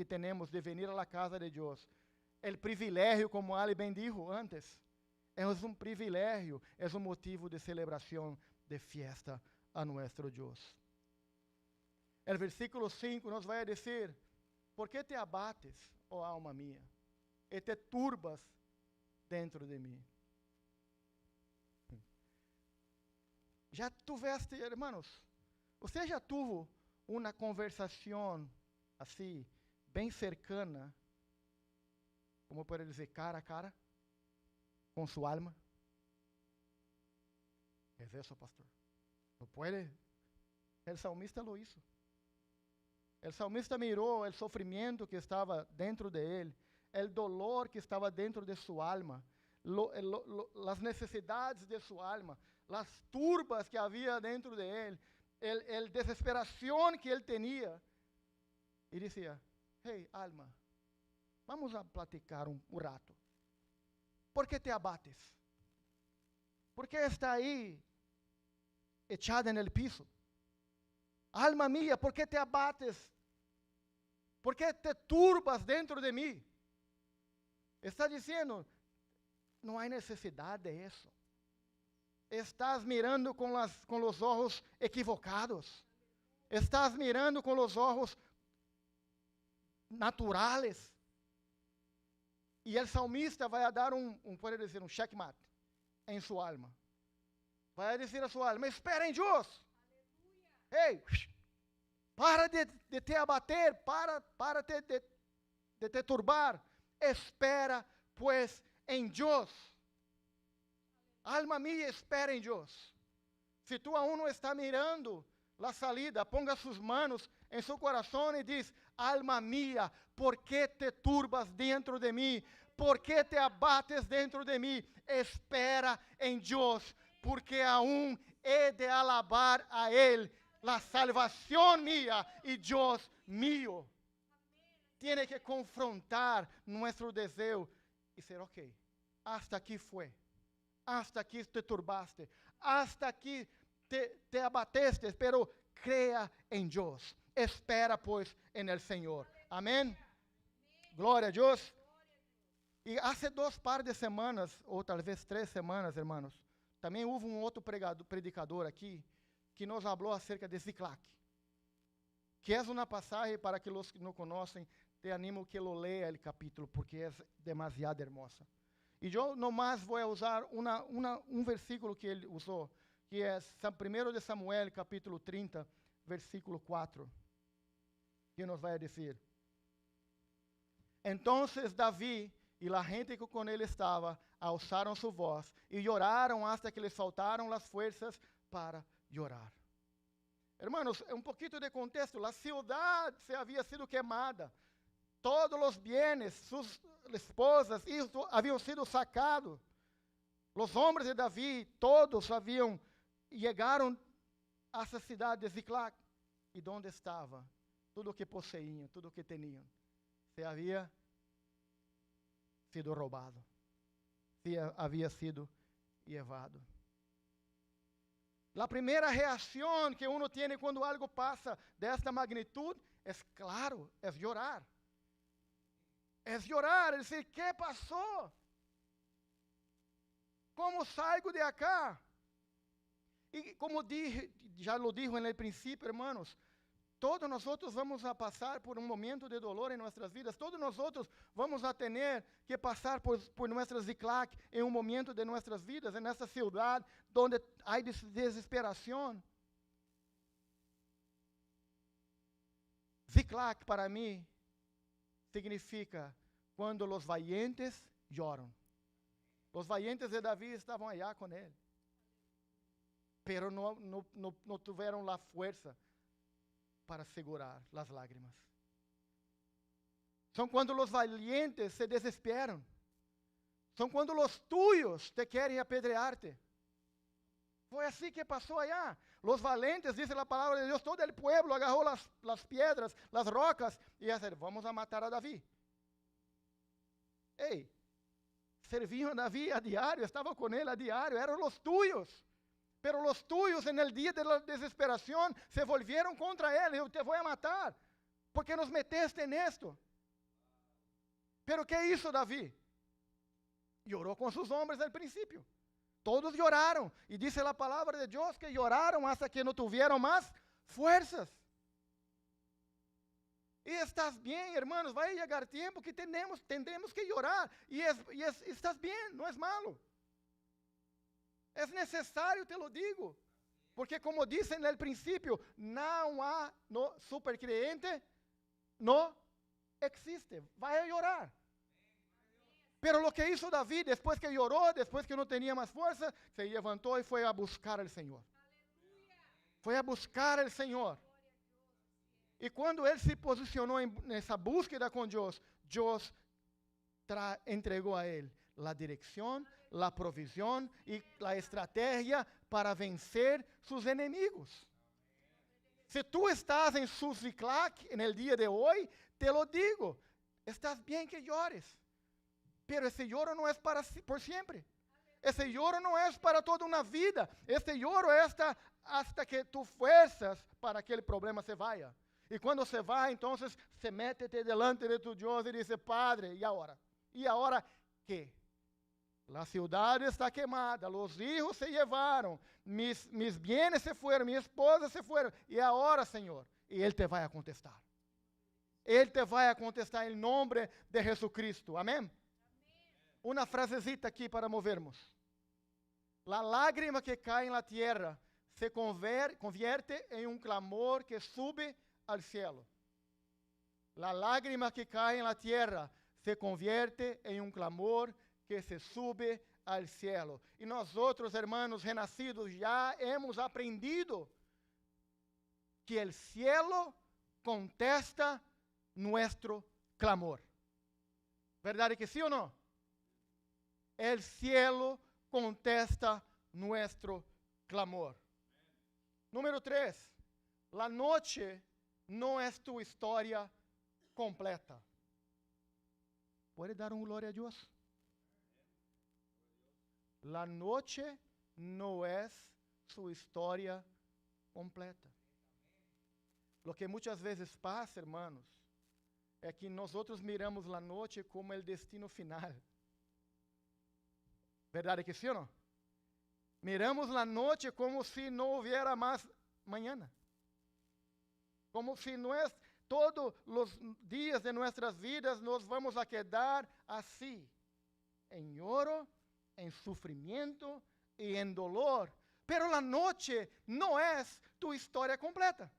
tenemos de venir a la casa de Dios, el privilegio, como Ali bem dijo antes, es un privilegio, es un motivo de celebración, de fiesta a nuestro Dios. El versículo 5 nos va a decir: ¿por qué te abates, oh alma mía, y te turbas dentro de mí? Já tuveste, hermanos, você já tuvo uma conversação assim, bem cercana, como pode dizer, cara a cara, com sua alma? É isso, pastor? Não pode? O salmista lo hizo. O salmista mirou o sofrimento que estava dentro de ele, o dolor que estava dentro de sua alma, as necessidades de sua alma, as turbas que havia dentro de ele, a desesperação que ele tinha. E dizia: hey, alma, vamos a platicar um rato. ¿Por que te abates? ¿Por que está aí echada en el piso? Alma mía, ¿por qué te abates? ¿Por qué te turbas dentro de mí? Está diciendo, no hay necesidad de eso. Estás mirando con los ojos equivocados. Estás mirando con los ojos naturales. E o salmista vai dar pode dizer, checkmate em sua alma. Vai dizer a sua alma: espera em Deus. Ei, para de te abater, para de te turbar. Espera, pues, em Deus. Alma minha, espera em Deus. Se tu aún não está mirando a salida, ponga suas manos em seu coração e diz: alma mía, ¿por qué te turbas dentro de mí? ¿Por qué te abates dentro de mí? Espera en Dios, porque aún he de alabar a Él, la salvación mía y Dios mío. Tiene que confrontar nuestro deseo y ser, ok, hasta aquí fue, hasta aquí te turbaste, hasta aquí te abateste, pero crea en Dios. Espera, pues, en el Señor. Amén. Glória a Deus. E há 2 par de semanas, ou talvez 3 semanas, hermanos, também houve outro predicador aqui que nos falou acerca de Ziklag, que é uma passagem para que os que não conhecem, te animo que lo leia o capítulo, porque é demasiado hermosa. E eu nomás vou usar versículo que ele usou, que é 1 de Samuel, capítulo 30, versículo 4, que nos vai dizer: Entonces Davi e a gente que com ele estava alçaram sua voz e choraram hasta que les faltaram as forças para chorar. Hermanos, um pouquinho de contexto: a cidade se havia sido queimada, todos os bienes, suas esposas, hijos haviam sido sacados. Os homens de Davi, todos chegaram a essa cidade de Ziklag. E onde estava tudo o que possuíam, tudo o que tinham? Se havia sido roubado, se havia sido levado. A primeira reação que uno tem quando algo passa desta magnitude é, claro, é chorar. É chorar, é dizer, ¿qué passou? Como saio de acá? E como já lo dijo en el princípio, hermanos, todos nós vamos a passar por um momento de dolor em nossas vidas. Todos nós vamos a ter que passar por nossas Ziklag em um momento de nossas vidas, nessa cidade onde há desesperação. Ziklag para mim significa quando os valientes choram. Os valientes de Davi estavam allá com ele, pero não tiveram a força para segurar as lágrimas. São quando os valientes se desesperam. São quando os tuyos te querem apedrear-te. Foi assim que passou allá. Os valentes, diz a palavra de Deus, todo o povo agarrou as pedras, as rocas, e disseram, vamos a matar a Davi. Hey, servían a David a diario, estaban con él a diario, eran los tuyos. Pero los tuyos en el día de la desesperación se volvieron contra él. Yo te voy a matar, porque nos meteste en esto. Pero ¿qué hizo David? Lloró con sus hombres al principio. Todos lloraron. Y dice la palabra de Dios que lloraron hasta que no tuvieron más fuerzas. Y estás bien, hermanos, vai llegar tiempo que tendremos que llorar. Y estás bien, no es malo. Es necesario, te lo digo. Porque como dice en el principio, no há no supercreyente, no existe. Vai a llorar. Pero lo que hizo David, después que lloró, después que no tenía más fuerza, se levantó y fue a buscar al Señor. Fue a buscar al Señor. Y cuando él se posicionó en esa búsqueda con Dios, Dios entregó a él la dirección, la provisión y la estrategia para vencer sus enemigos. Si tú estás en su Ziklag en el día de hoy, te lo digo, estás bien que llores. Pero ese lloro no es por siempre. Ese lloro no es para toda una vida. Ese lloro es hasta que tú fuerzas para que el problema se vaya. Y cuando se va, entonces se métete delante de tu Dios y dice, Padre, ¿y ahora? ¿Y ahora qué? La ciudad está quemada, los hijos se llevaron, mis bienes se fueron, mi esposa se fueron. ¿Y ahora, Señor? Y Él te va a contestar. Él te va a contestar en nombre de Jesucristo. Amén. Una frasecita aquí para movernos. La lágrima que cae en la tierra se convierte en un clamor que sube al cielo. La lágrima que cae en la tierra se convierte en un clamor que se sube al cielo. Y nosotros, hermanos renacidos, ya hemos aprendido que el cielo contesta nuestro clamor. ¿Verdad que sí o no? El cielo contesta nuestro clamor. Número 3. La noche no es tu historia completa. ¿Puede dar un gloria a Dios? La noche no es su historia completa. Lo que muchas veces pasa, hermanos, es que nosotros miramos la noche como el destino final. ¿Verdad que sí o no? Miramos la noche como si no hubiera más mañana. Como si todos los días de nuestras vidas nos vamos a quedar así, en lloro, en sufrimiento y en dolor. Pero la noche no es tu historia completa.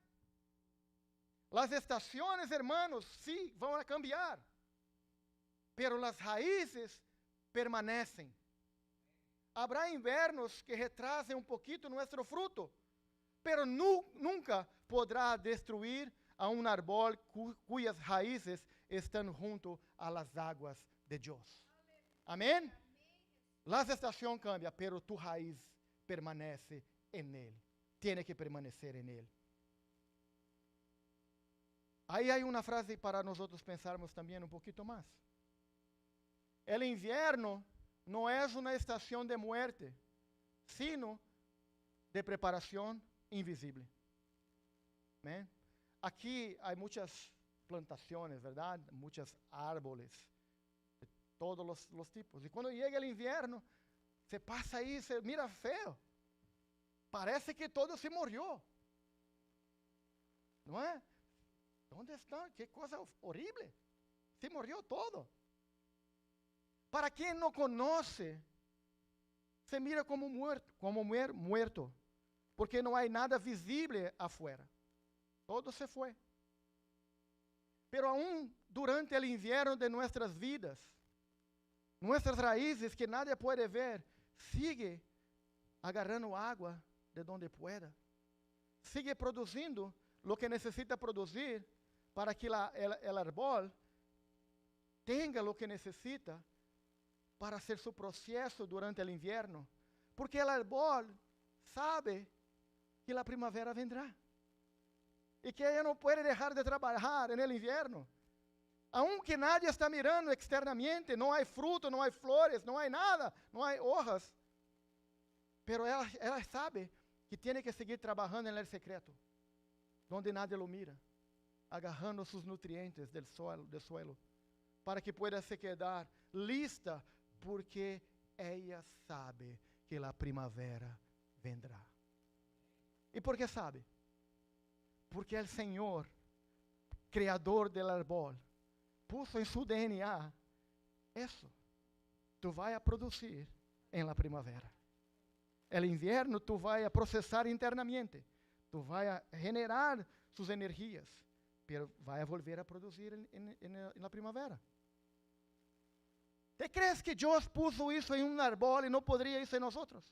Las estaciones, hermanos, sí, van a cambiar. Pero las raíces permanecen. Habrá invernos que retrasen un poquito nuestro fruto, pero nunca podrá destruir a un árbol cuyas raíces están junto a las aguas de Dios. Amén. Las estaciones cambian, pero tu raíz permanece en Él. Tiene que permanecer en Él. Ahí hay una frase para nosotros pensarmos también un poquito más. El invierno no es una estación de muerte, sino de preparación invisible. ¿Ven? Aquí hay muchas plantaciones, ¿verdad? Muchos árboles, de todos los tipos. Y cuando llega el invierno, se pasa ahí, se mira feo. Parece que todo se murió. ¿No es? ¿Dónde está? Qué cosa horrible. Se murió todo. Para quien no conoce, se mira como muerto, porque no hay nada visible afuera. Todo se fue. Pero aún durante el invierno de nuestras vidas, nuestras raíces que nadie puede ver, sigue agarrando agua de donde pueda. Sigue produciendo lo que necesita producir para que el árbol tenga lo que necesita para hacer su proceso durante el invierno. Porque el árbol sabe que la primavera vendrá. Y que ella no puede dejar de trabajar en el invierno. Aunque nadie está mirando externamente, não há fruto, não há flores, não há nada, não há hojas. Pero ela sabe que tem que seguir trabalhando no secreto, onde nadie lo mira, agarrando sus nutrientes del suelo, para que pueda se quedar lista, porque ella sabe que la primavera vendrá. ¿Y por qué sabe? Porque el Señor, creador del árbol, puso en su DNA eso. Tú vas a producir en la primavera. El invierno tú vas a procesar internamente. Tú vas a generar sus energías, pero vas a volver a producir en la primavera. ¿Te crees que Dios puso eso en un árbol y no podría eso en nosotros?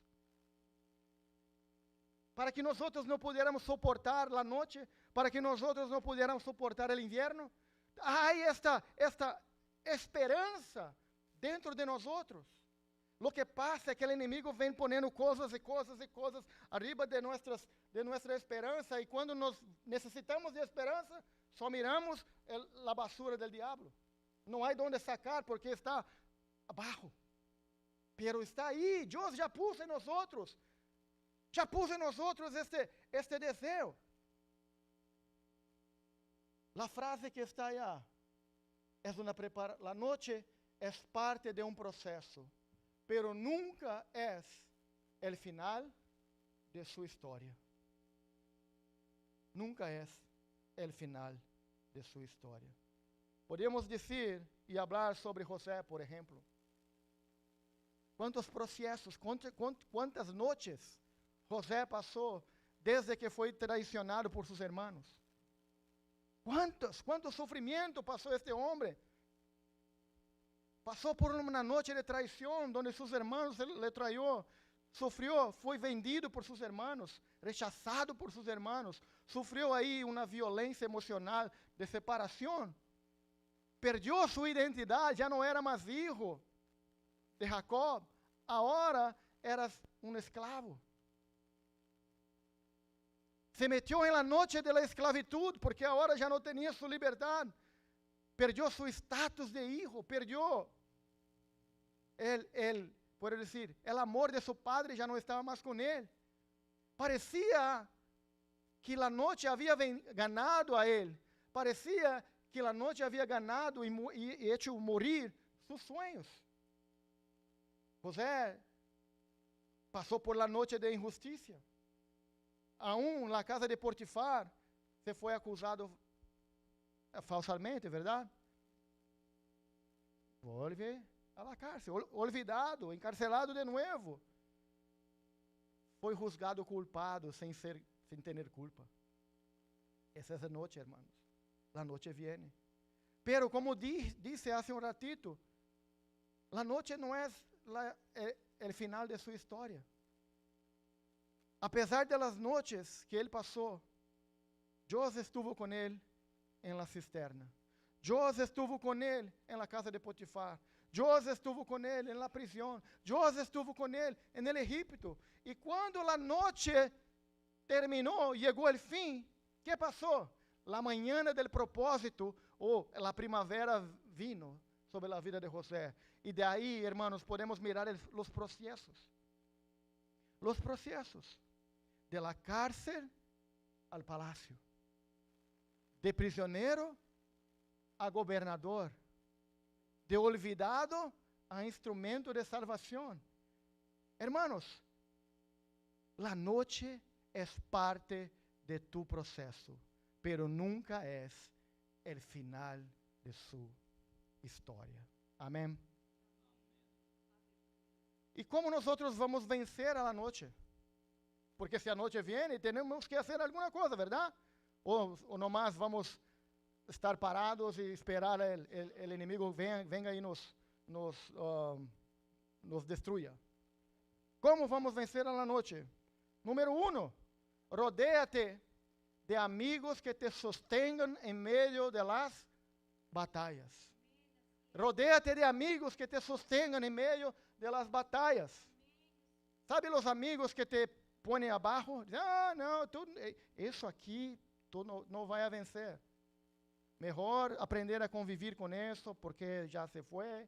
Para que nosotros no pudiéramos soportar la noche, para que nosotros no pudiéramos soportar el invierno. Hay esta esperanza dentro de nosotros. Lo que pasa es que el enemigo vem poniendo cosas y cosas y cosas arriba de nuestra esperanza, y cuando nos necesitamos de esperanza, só miramos la basura del diablo. No hay donde sacar porque está abajo. Pero está ahí, Dios ya puso en nosotros. Já puso em nós este desejo. A frase que está aí é uma preparação. A noite é parte de um processo, pero nunca é o final de sua história. Nunca é o final de sua história. Podemos dizer e falar sobre José, por exemplo. Quantos processos, quantas noites José passou desde que foi traicionado por seus irmãos. Quanto sofrimento passou este homem. Passou por uma noite de traição, onde seus irmãos le traiu, sofreu, foi vendido por seus irmãos, rechazado por seus irmãos, sofreu aí uma violência emocional de separação, perdeu sua identidade, já não era mais filho de Jacob, agora era um escravo. Se metió en la noche de la esclavitud, porque ahora ya no tenía su libertad. Perdió su estatus de hijo, perdió puedo decir, el amor de su padre ya no estaba más con él. Parecía que la noche había ganado a él. Parecía que la noche había ganado y hecho morir sus sueños. José pasó por la noche de injusticia. Aún na casa de Potifar, se foi acusado falsamente, verdade? Volve a la cárcel, olvidado, encarcelado de novo. Foi juzgado culpado sem ter culpa. Essa é a noite, hermanos. A noite viene. Pero como disse hace um ratito, a noite não é o final de sua história. Apesar de las noches que ele passou, Deus estuvo com ele em la cisterna. Deus estuvo com ele em la casa de Potifar. Deus estuvo com ele em la prisão. Deus estuvo com ele en el Egipto. E quando a noite terminou, chegou o fim, que passou? La mañana del propósito, ou la primavera vino sobre a vida de José. E de aí, hermanos, podemos mirar os processos. Os processos. De la cárcel al palacio, de prisionero a gobernador, de olvidado a instrumento de salvación. Hermanos, la noche es parte de tu proceso, pero nunca es el final de su historia. Amén. ¿Y cómo nosotros vamos a vencer a la noche? Porque se a noite viene, temos que fazer alguma coisa, verdade? Ou nomás vamos estar parados e esperar o inimigo venga e nos destruya. Como vamos vencer a la noche? Número 1, rodéate de amigos que te sostengan en medio de las batallas. Rodéate de amigos que te sostengan en medio de las batallas. ¿Sabe los amigos que te põem abaixo? Não, isso aqui tu não vai a vencer. Mejor aprender a convivir com isso, porque já se foi.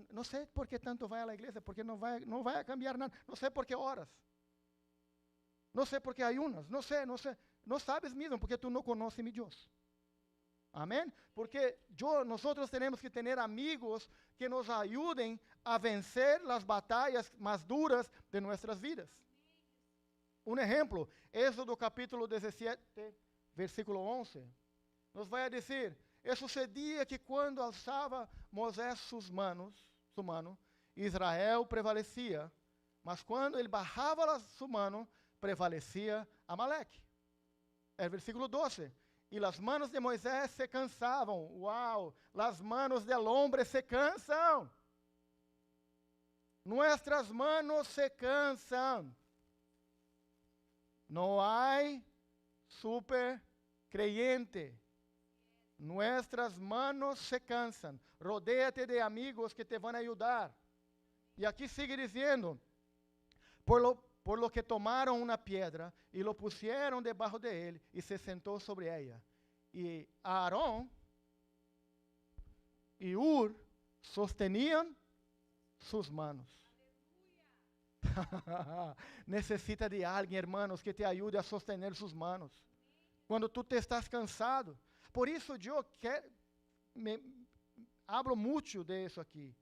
Não sei por que tanto vai à igreja, porque não vai cambiar nada. Não sei por que horas. Não sei por que ayunas. Não sei. Não sabes mesmo, porque tu não conheces mi Deus. Amém? Porque nós temos que ter amigos que nos ajudem a vencer as batalhas mais duras de nossas vidas. Um exemplo, Êxodo capítulo 17, versículo 11, nos vai dizer, sucedia que quando alçava Moisés sua mano, Israel prevalecia, mas quando ele bajava sua mano, prevalecia Amaleque. É o versículo 12. E as manos de Moisés se cansavam. Uau! As manos del hombre se cansam. Nuestras manos se cansam. Não há super creyente. Nuestras manos se cansam. Rodéate de amigos que te vão ajudar. E aqui sigue dizendo, por lo que tomaram uma pedra e lo pusieron debaixo de ele e se sentou sobre ella. E Aarón e Ur sosteniam suas manos. Necessita de alguém, hermanos, que te ajude a sostener suas manos. Quando tu te estás cansado. Por isso eu hablo muito de isso aqui.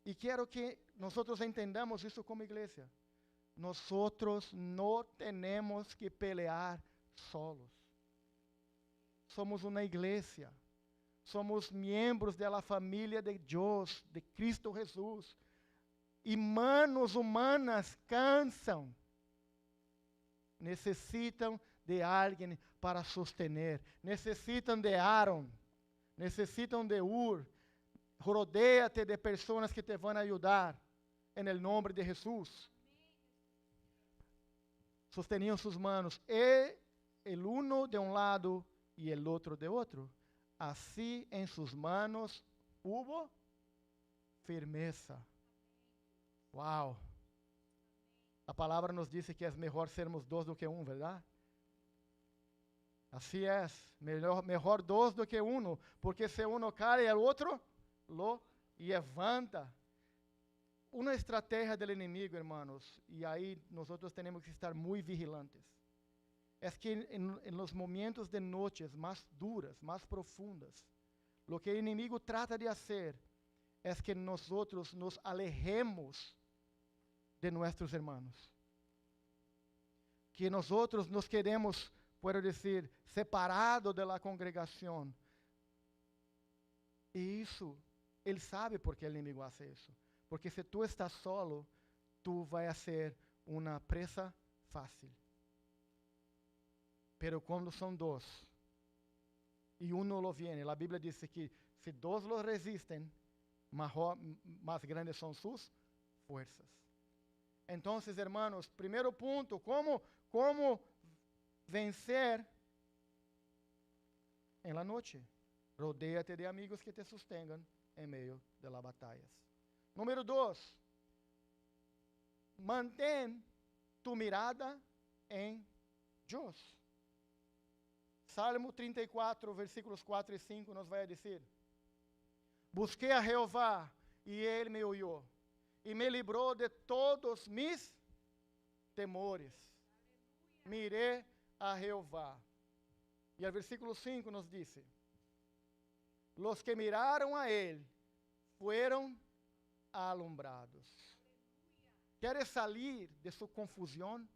E quero que nós entendamos isso como igreja. Nós não temos que pelear solos. Somos uma igreja. Somos membros da família de Deus, de Cristo Jesus. E manos humanas cansam. Necessitam de alguém para sostener. Necessitam de Aaron. Necessitam de Ur. Rodéate de pessoas que te vão ajudar. Em nome de Jesus. Sosteniam suas manos. E el uno de um lado e el outro de outro. Assim em suas manos hubo firmeza. Uau! A palavra nos diz que é melhor sermos dois do que um, verdade? Assim é. Melhor dois do que um, porque se um cai, o outro lo levanta. Uma estratégia do inimigo, hermanos, e aí nós temos que estar muito vigilantes, é que em los momentos de noites mais duras, mais profundas, o que o inimigo trata de fazer é que nós nos alejemos de nossos irmãos, que nós nos queremos, puedo dizer, separados da congregação. E isso, ele sabe por que o inimigo faz isso. Porque se tu estás solo, tu vai ser uma presa fácil. Pero quando são dois, e um lo viene, a Bíblia diz que se dois lo resistem, mais grandes são suas forças. Então, hermanos, primeiro ponto, como vencer em la noite? Rodéate de amigos que te sustengan em meio de las batalhas. Número 2, mantém tu mirada em Deus. Salmo 34, versículos 4 e 5 nos vai dizer: busquei a Jeová e ele me ouviu e me livrou de todos mis temores. Mirei a Jeová. E o versículo 5 nos diz: los que miraram a ele foram alumbrados. Queres sair de sua confusão?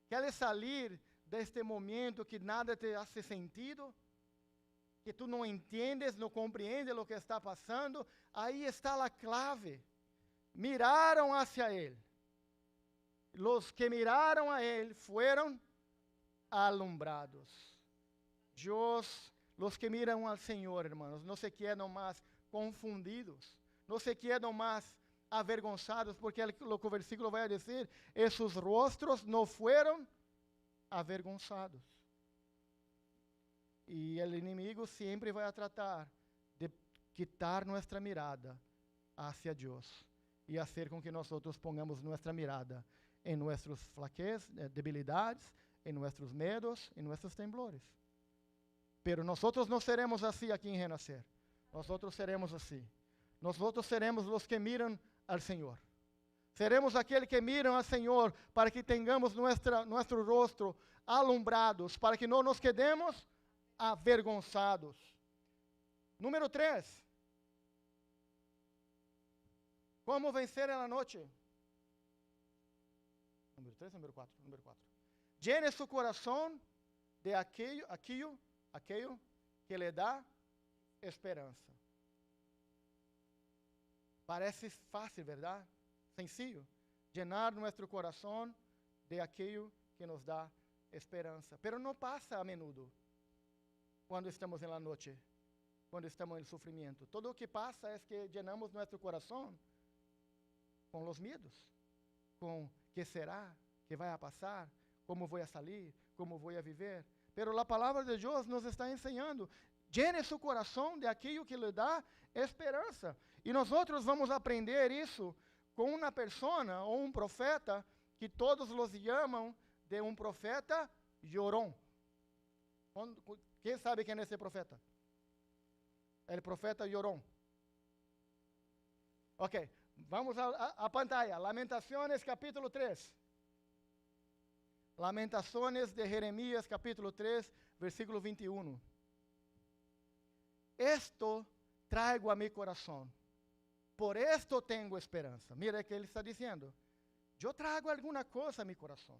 Queres sair deste momento que nada te hace sentido? Que tu não entendes, não compreendes o que está passando? Aí está a clave. Miraram hacia ele. Los que miraram a ele foram alumbrados. Deus, los que miram ao Senhor, hermanos, não se quedam mais confundidos. Não se quedam mais avergonzados, porque o que o versículo vai dizer, esses rostros não foram avergonzados. E o inimigo sempre vai tratar de quitar nossa mirada hacia Deus e fazer com que nós pongamos nossa mirada em nossas debilidades, em nossos medos, em nossos temblores. Pero nosotros no seremos así aquí en Renacer. Nosotros seremos así. Nosotros seremos los que miran al Señor. Seremos aqueles que miram ao Senhor para que tenhamos nosso rosto alumbrados, para que não nos quedemos avergonzados. Número 3. Como vencer na noite? Número 3, número 4. Número 4. Llene su coração de aquilo que lhe dá esperança. Parece fácil, verdade? Sencillo. Llenar nosso coração de aquilo que nos dá esperança. Pero não passa a menudo quando estamos na noite, quando estamos em sofrimento. Todo o que passa é que llenamos nosso coração com os medos, com que será, que vai a passar, como vou a sair, como vou a viver. Pero a palavra de Deus nos está ensinando. Llene seu coração de aquilo que lhe dá esperança. E nós vamos aprender isso com uma pessoa ou profeta que todos os chamam de profeta llorón. Quem sabe quem é esse profeta? O profeta llorón. Ok, vamos à pantalla. Lamentações, capítulo 3. Lamentações de Jeremias, capítulo 3, versículo 21. Esto traigo a mi coração. Por esto tenho esperança. Mira que ele está dizendo. Eu trago alguma coisa a mi coração.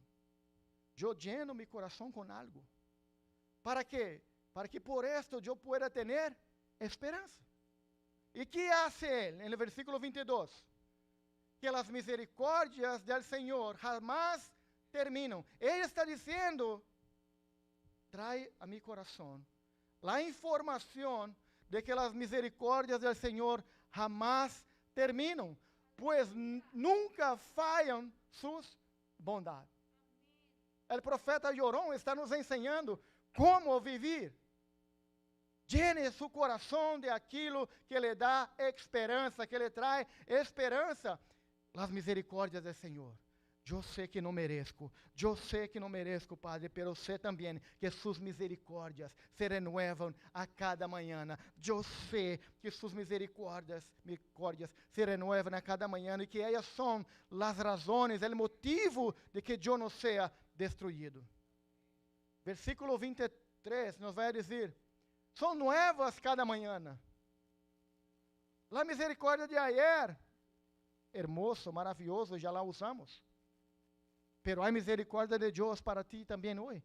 Eu lleno mi coração com algo. ¿Para quê? Para que por esto eu pueda ter esperança. E que hace ele? No versículo 22. Que as misericórdias del Senhor jamás terminam. Ele está dizendo, trae a mi coração a informação de que as misericórdias del Senhor jamás terminam, pois nunca falham suas bondades. O profeta Llorón está nos ensinando como viver. Llene su coração de aquilo que lhe dá esperança, que lhe traz esperança. As misericórdias do Senhor. Eu sei que não mereço, Padre, pero sei também que suas misericórdias se renovam a cada manhã. Eu sei que suas misericórdias se renovam a cada manhã e que elas são as razões, o motivo de que eu não seja destruído. Versículo 23 nos vai dizer: são novas cada manhã. A misericórdia de ayer, hermoso, maravilhoso, já lá usamos. Pero há misericórdia de Deus para ti também hoje.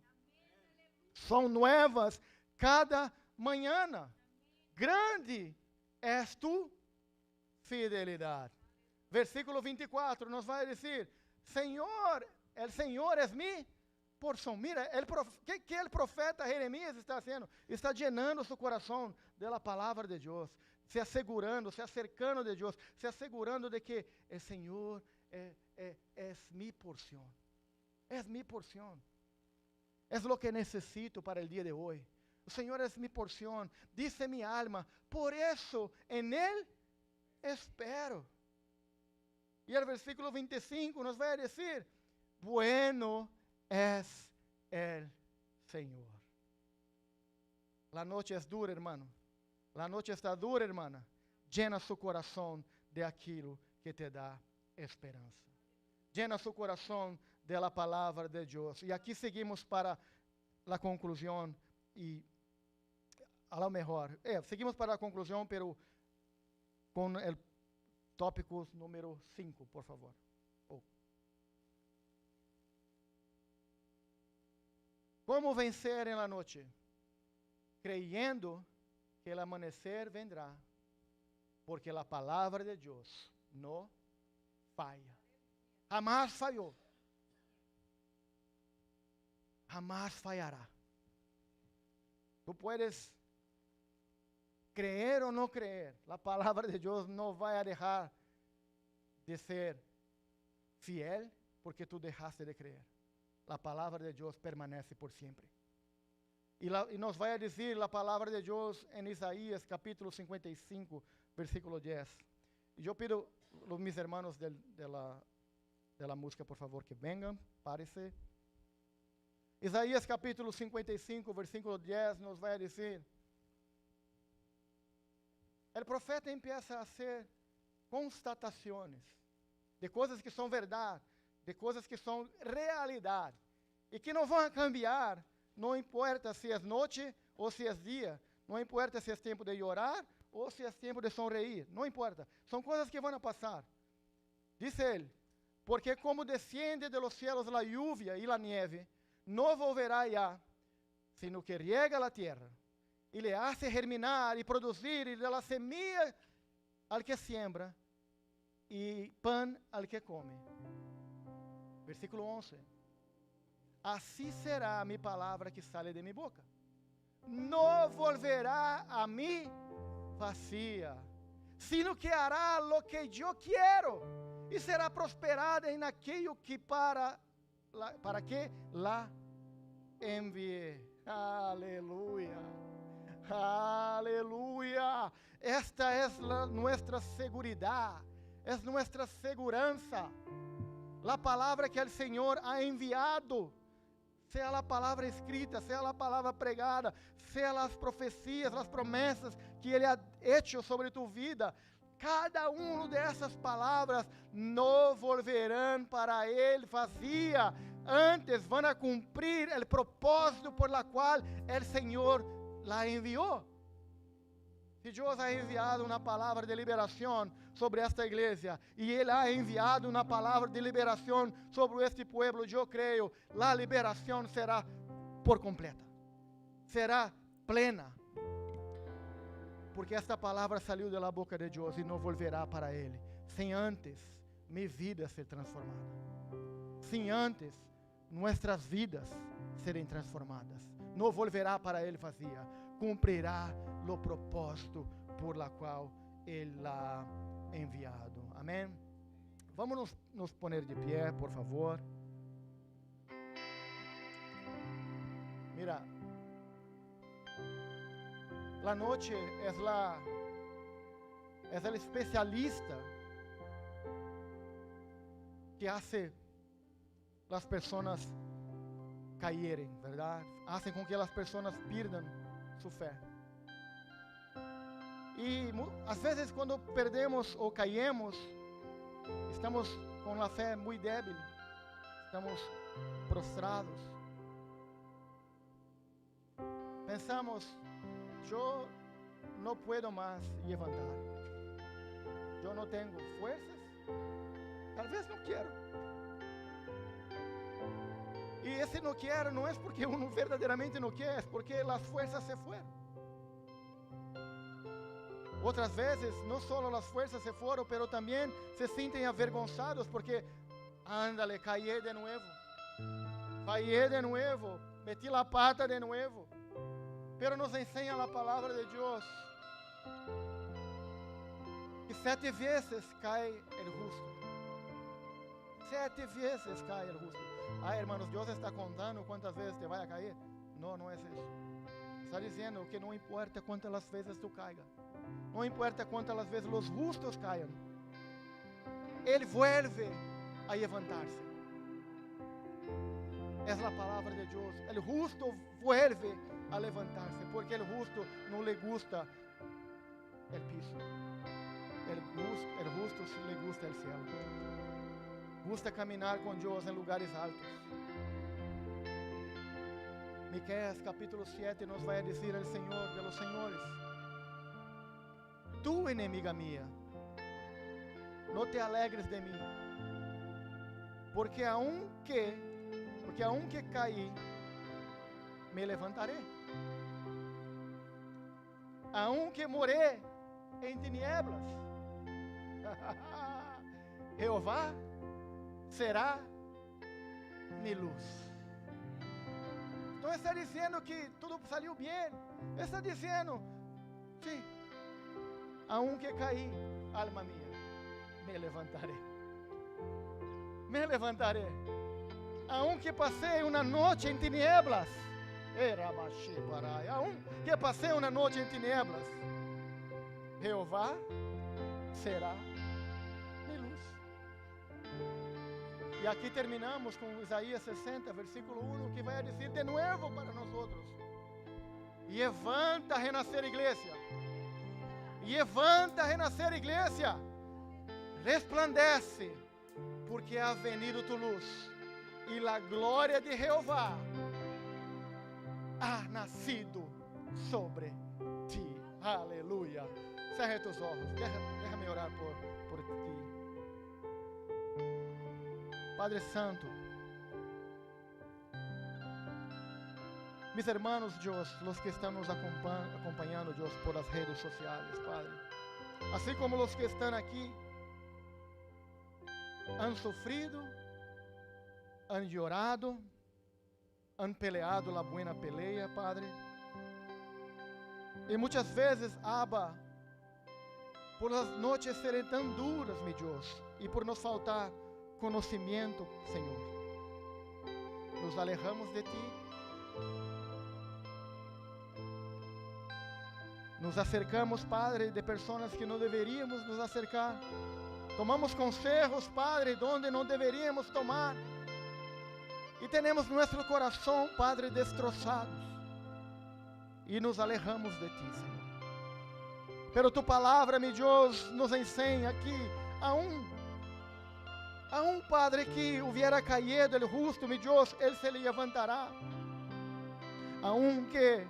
São novas cada manhã. Grande és tu fidelidade. Versículo 24 nos vai dizer: Senhor, el Senhor es mi porção. Mira, que o profeta Jeremias está fazendo? Está llenando seu coração da palavra de Deus, se assegurando, se acercando de Deus, se assegurando de que o Senhor é mi porção. É mi porção. É o que necessito para o dia de hoje. O Senhor é mi porção. Dice mi alma, por isso en Él espero. E o versículo 25 nos vai dizer: bueno es el Senhor. La noche es dura, hermano. La noche está dura, hermana. Llena su coração de aquilo que te dá esperança. Llena su coração de la palavra de Deus. E aqui seguimos para a conclusão e a lo mejor, seguimos para a conclusão, pero com o tópico número 5, por favor. Como vencer en la noche? Creyendo que el amanecer vendrá, porque la palabra de Dios no falla. Jamás falló. Jamás fallará. Tú puedes creer o no creer, la palabra de Dios no va a dejar de ser fiel porque tú dejaste de creer. La palabra de Deus permanece por sempre. E nos vai dizer a palavra de Deus em Isaías, capítulo 55, versículo 10. E eu pido a mis hermanos de la música, por favor, que venham, párese. Isaías capítulo 55, versículo 10 nos vai dizer, o profeta empieza a hacer constatações de coisas que são verdade, de coisas que são realidade, e que não vão cambiar, não importa se é noite ou se é dia, não importa se é tempo de orar ou se é tempo de sonreír, não importa, são coisas que vão passar. Diz ele, porque como desciende de los cielos la lluvia y la nieve, no volverá ya, sino que riega la tierra, y le hace germinar y producir, y de la semilla al que siembra, y pan al que come. Versículo 11. Así será mi palabra que sale de mi boca. No volverá a mí vacía, sino que hará lo que yo quiero, y será prosperada en aquello que para que la envié. Aleluya. Aleluya. Esta es nuestra seguridad, es nuestra segurança. La palabra que el Señor ha enviado, sea la palabra escrita, sea la palabra pregada, sea las profecías, las promesas que Ele ha hecho sobre tu vida. Cada uma dessas palavras não volverão para Ele vazia, antes vão a cumprir o propósito por la qual o Senhor la enviou. Se Deus ha enviado uma palavra de liberação sobre esta igreja, e Ele ha enviado uma palavra de liberação sobre este pueblo, eu creio, a liberação será por completa, será plena, porque esta palavra saiu da boca de Deus e não volverá para Ele, sem antes minha vida ser transformada, sem antes nossas vidas serem transformadas. Não volverá para Ele vazia, cumprirá o propósito por la qual Ele ha enviado. Amém? Vamos nos poner de pé, por favor. Mira, la noche es el especialista que hace las personas caírem, ¿verdad? Hacen com que las personas pierdan su fe. E às vezes quando perdemos ou caímos, estamos com a fé muito débil, estamos prostrados. Pensamos, eu não puedo mais levantar, eu não tenho forças, talvez não quero. E esse não quero não é porque uno verdadeiramente não quer, é porque as forças se foram. Outras vezes, não só as forças se foram, pero também se sentem avergonzados porque, ándale, caí de novo, meti la pata de novo. Pero nos ensina a palavra de Deus que 7 vezes cai o justo. 7 vezes cai o justo. Hermanos, Deus está contando quantas vezes te vai a cair? Não, não é isso. Está dizendo que não importa quantas vezes tu caiga, não importa quantas vezes os justos caiam, Ele vuelve a levantar-se. Essa é a palavra de Deus. O justo vuelve a levantar-se, porque o justo não le gusta o piso. O justo le gusta o cielo. Gusta caminhar com Deus em lugares altos. Miqueias capítulo 7 nos vai dizer o Senhor de los senhores: Tu, inimiga minha, não te alegres de mim, porque aunque caí, me levantaré. Aunque moré em tinieblas, Jeová será mi luz. Então está dizendo que tudo saiu bem. Está dizendo, sim, aunque caí, alma minha, me levantaré. Me levantaré. Aunque passei uma noite em tinieblas, aunque passei uma noite em tinieblas, Jeová será mi luz. E aqui terminamos com Isaías 60, versículo 1, que vai dizer de novo para nós outros: levanta a renascer igreja, levanta a renascer igreja, resplandece, porque ha venido tu luz, e a glória de Jeová ha nascido sobre ti. Aleluia. Cerra tus olhos, déjame orar por ti. Padre Santo, mis hermanos, Dios, los que están nos acompañando, Dios, por las redes sociales, Padre, así como los que están aquí, han sufrido, han llorado, han peleado la buena pelea, Padre. E muitas vezes, Abba, por as noches serem tão duras, meu Deus, e por nos faltar conhecimento, Senhor, nos alejamos de Ti, nos acercamos, Padre, de pessoas que não deveríamos nos acercar, tomamos conselhos, Padre, donde não deveríamos tomar, e temos nosso coração, Padre, destroçados, e nos alejamos de Ti, Senhor. Pero Tu palavra, meu Deus, nos ensina que a um Padre que hubiera caído el justo, meu Deus, Ele se levantará. A um que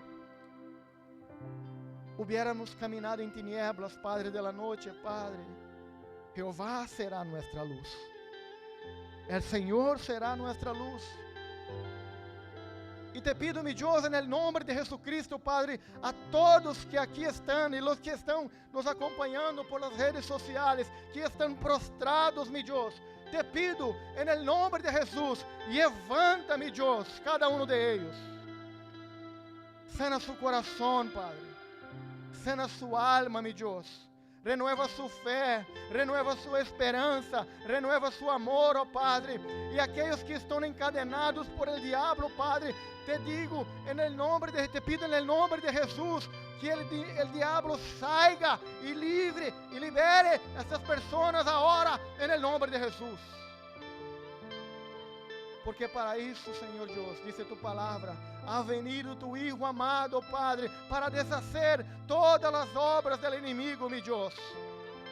hubiéramos caminado em tinieblas, Padre de la noche, Padre, Jeová será nuestra luz. El Senhor será nuestra luz. E te pido, meu Deus, em nome de Jesucristo, Padre, a todos que aqui estão e os que estão nos acompanhando por las redes sociais, que estão prostrados, meu Deus, te pido, em nome de Jesus, levanta, meu Deus, cada um de eles. Sana su coração, Padre. Sana su alma, meu Deus. Renueva su fé, renueva sua esperança, renueva su amor, oh Padre. E aqueles que estão encadenados por el diablo, Padre, te digo, te pido em nome de Jesus, que el diablo salga e livre e libere essas pessoas agora, em nome de Jesus. Porque para isso, Senhor Deus, diz tu palavra, ha venido tu Hijo amado, Padre, para deshacer todas as obras del inimigo, meu Deus.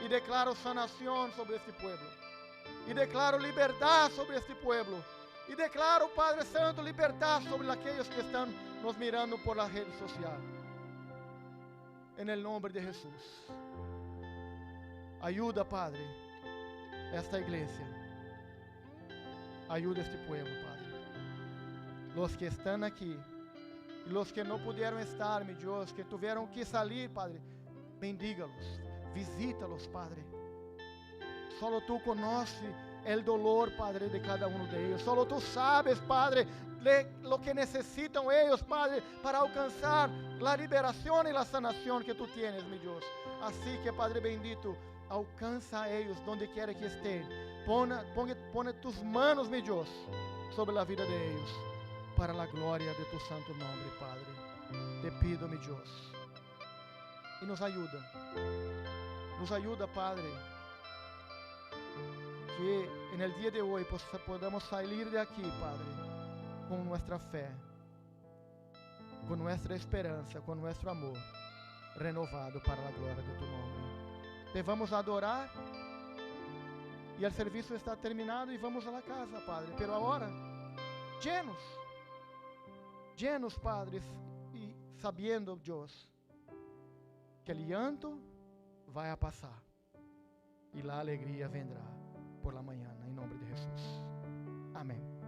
E declaro sanação sobre este pueblo. E declaro liberdade sobre este pueblo. E declaro, Padre Santo, liberdade sobre aqueles que estão nos mirando por la rede social. En el nombre de Jesus. Ayuda, Padre, esta igreja. Ayuda este pueblo, Padre. Los que estão aqui e los que não puderam estar, meu Deus, que tiveram que sair, Padre, bendígalos, visita-los, Padre. Solo Tu conoces el dolor, Padre, de cada um de ellos. Solo Tu sabes, Padre, lo que necessitam eles, Padre, para alcançar a liberação e a sanação que Tu tienes, meu Deus. Assim que, Padre bendito, alcança a eles donde quiera que estén. Pone tus manos, meu Deus, sobre a vida de eles, para a glória de Tu santo nome, Padre. Te pido, meu Deus, e nos ajuda, Padre, que en el dia de hoje podamos sair de aqui, Padre, com nossa fé, com nossa esperança, com nosso amor renovado para a glória de Tu nome. Te vamos adorar. E o serviço está terminado e vamos à casa, Padre. Pero agora, llenos, Padre, e sabendo, Deus, que o llanto vai a passar e a alegria vendrá por la manhã, em nome de Jesus. Amém.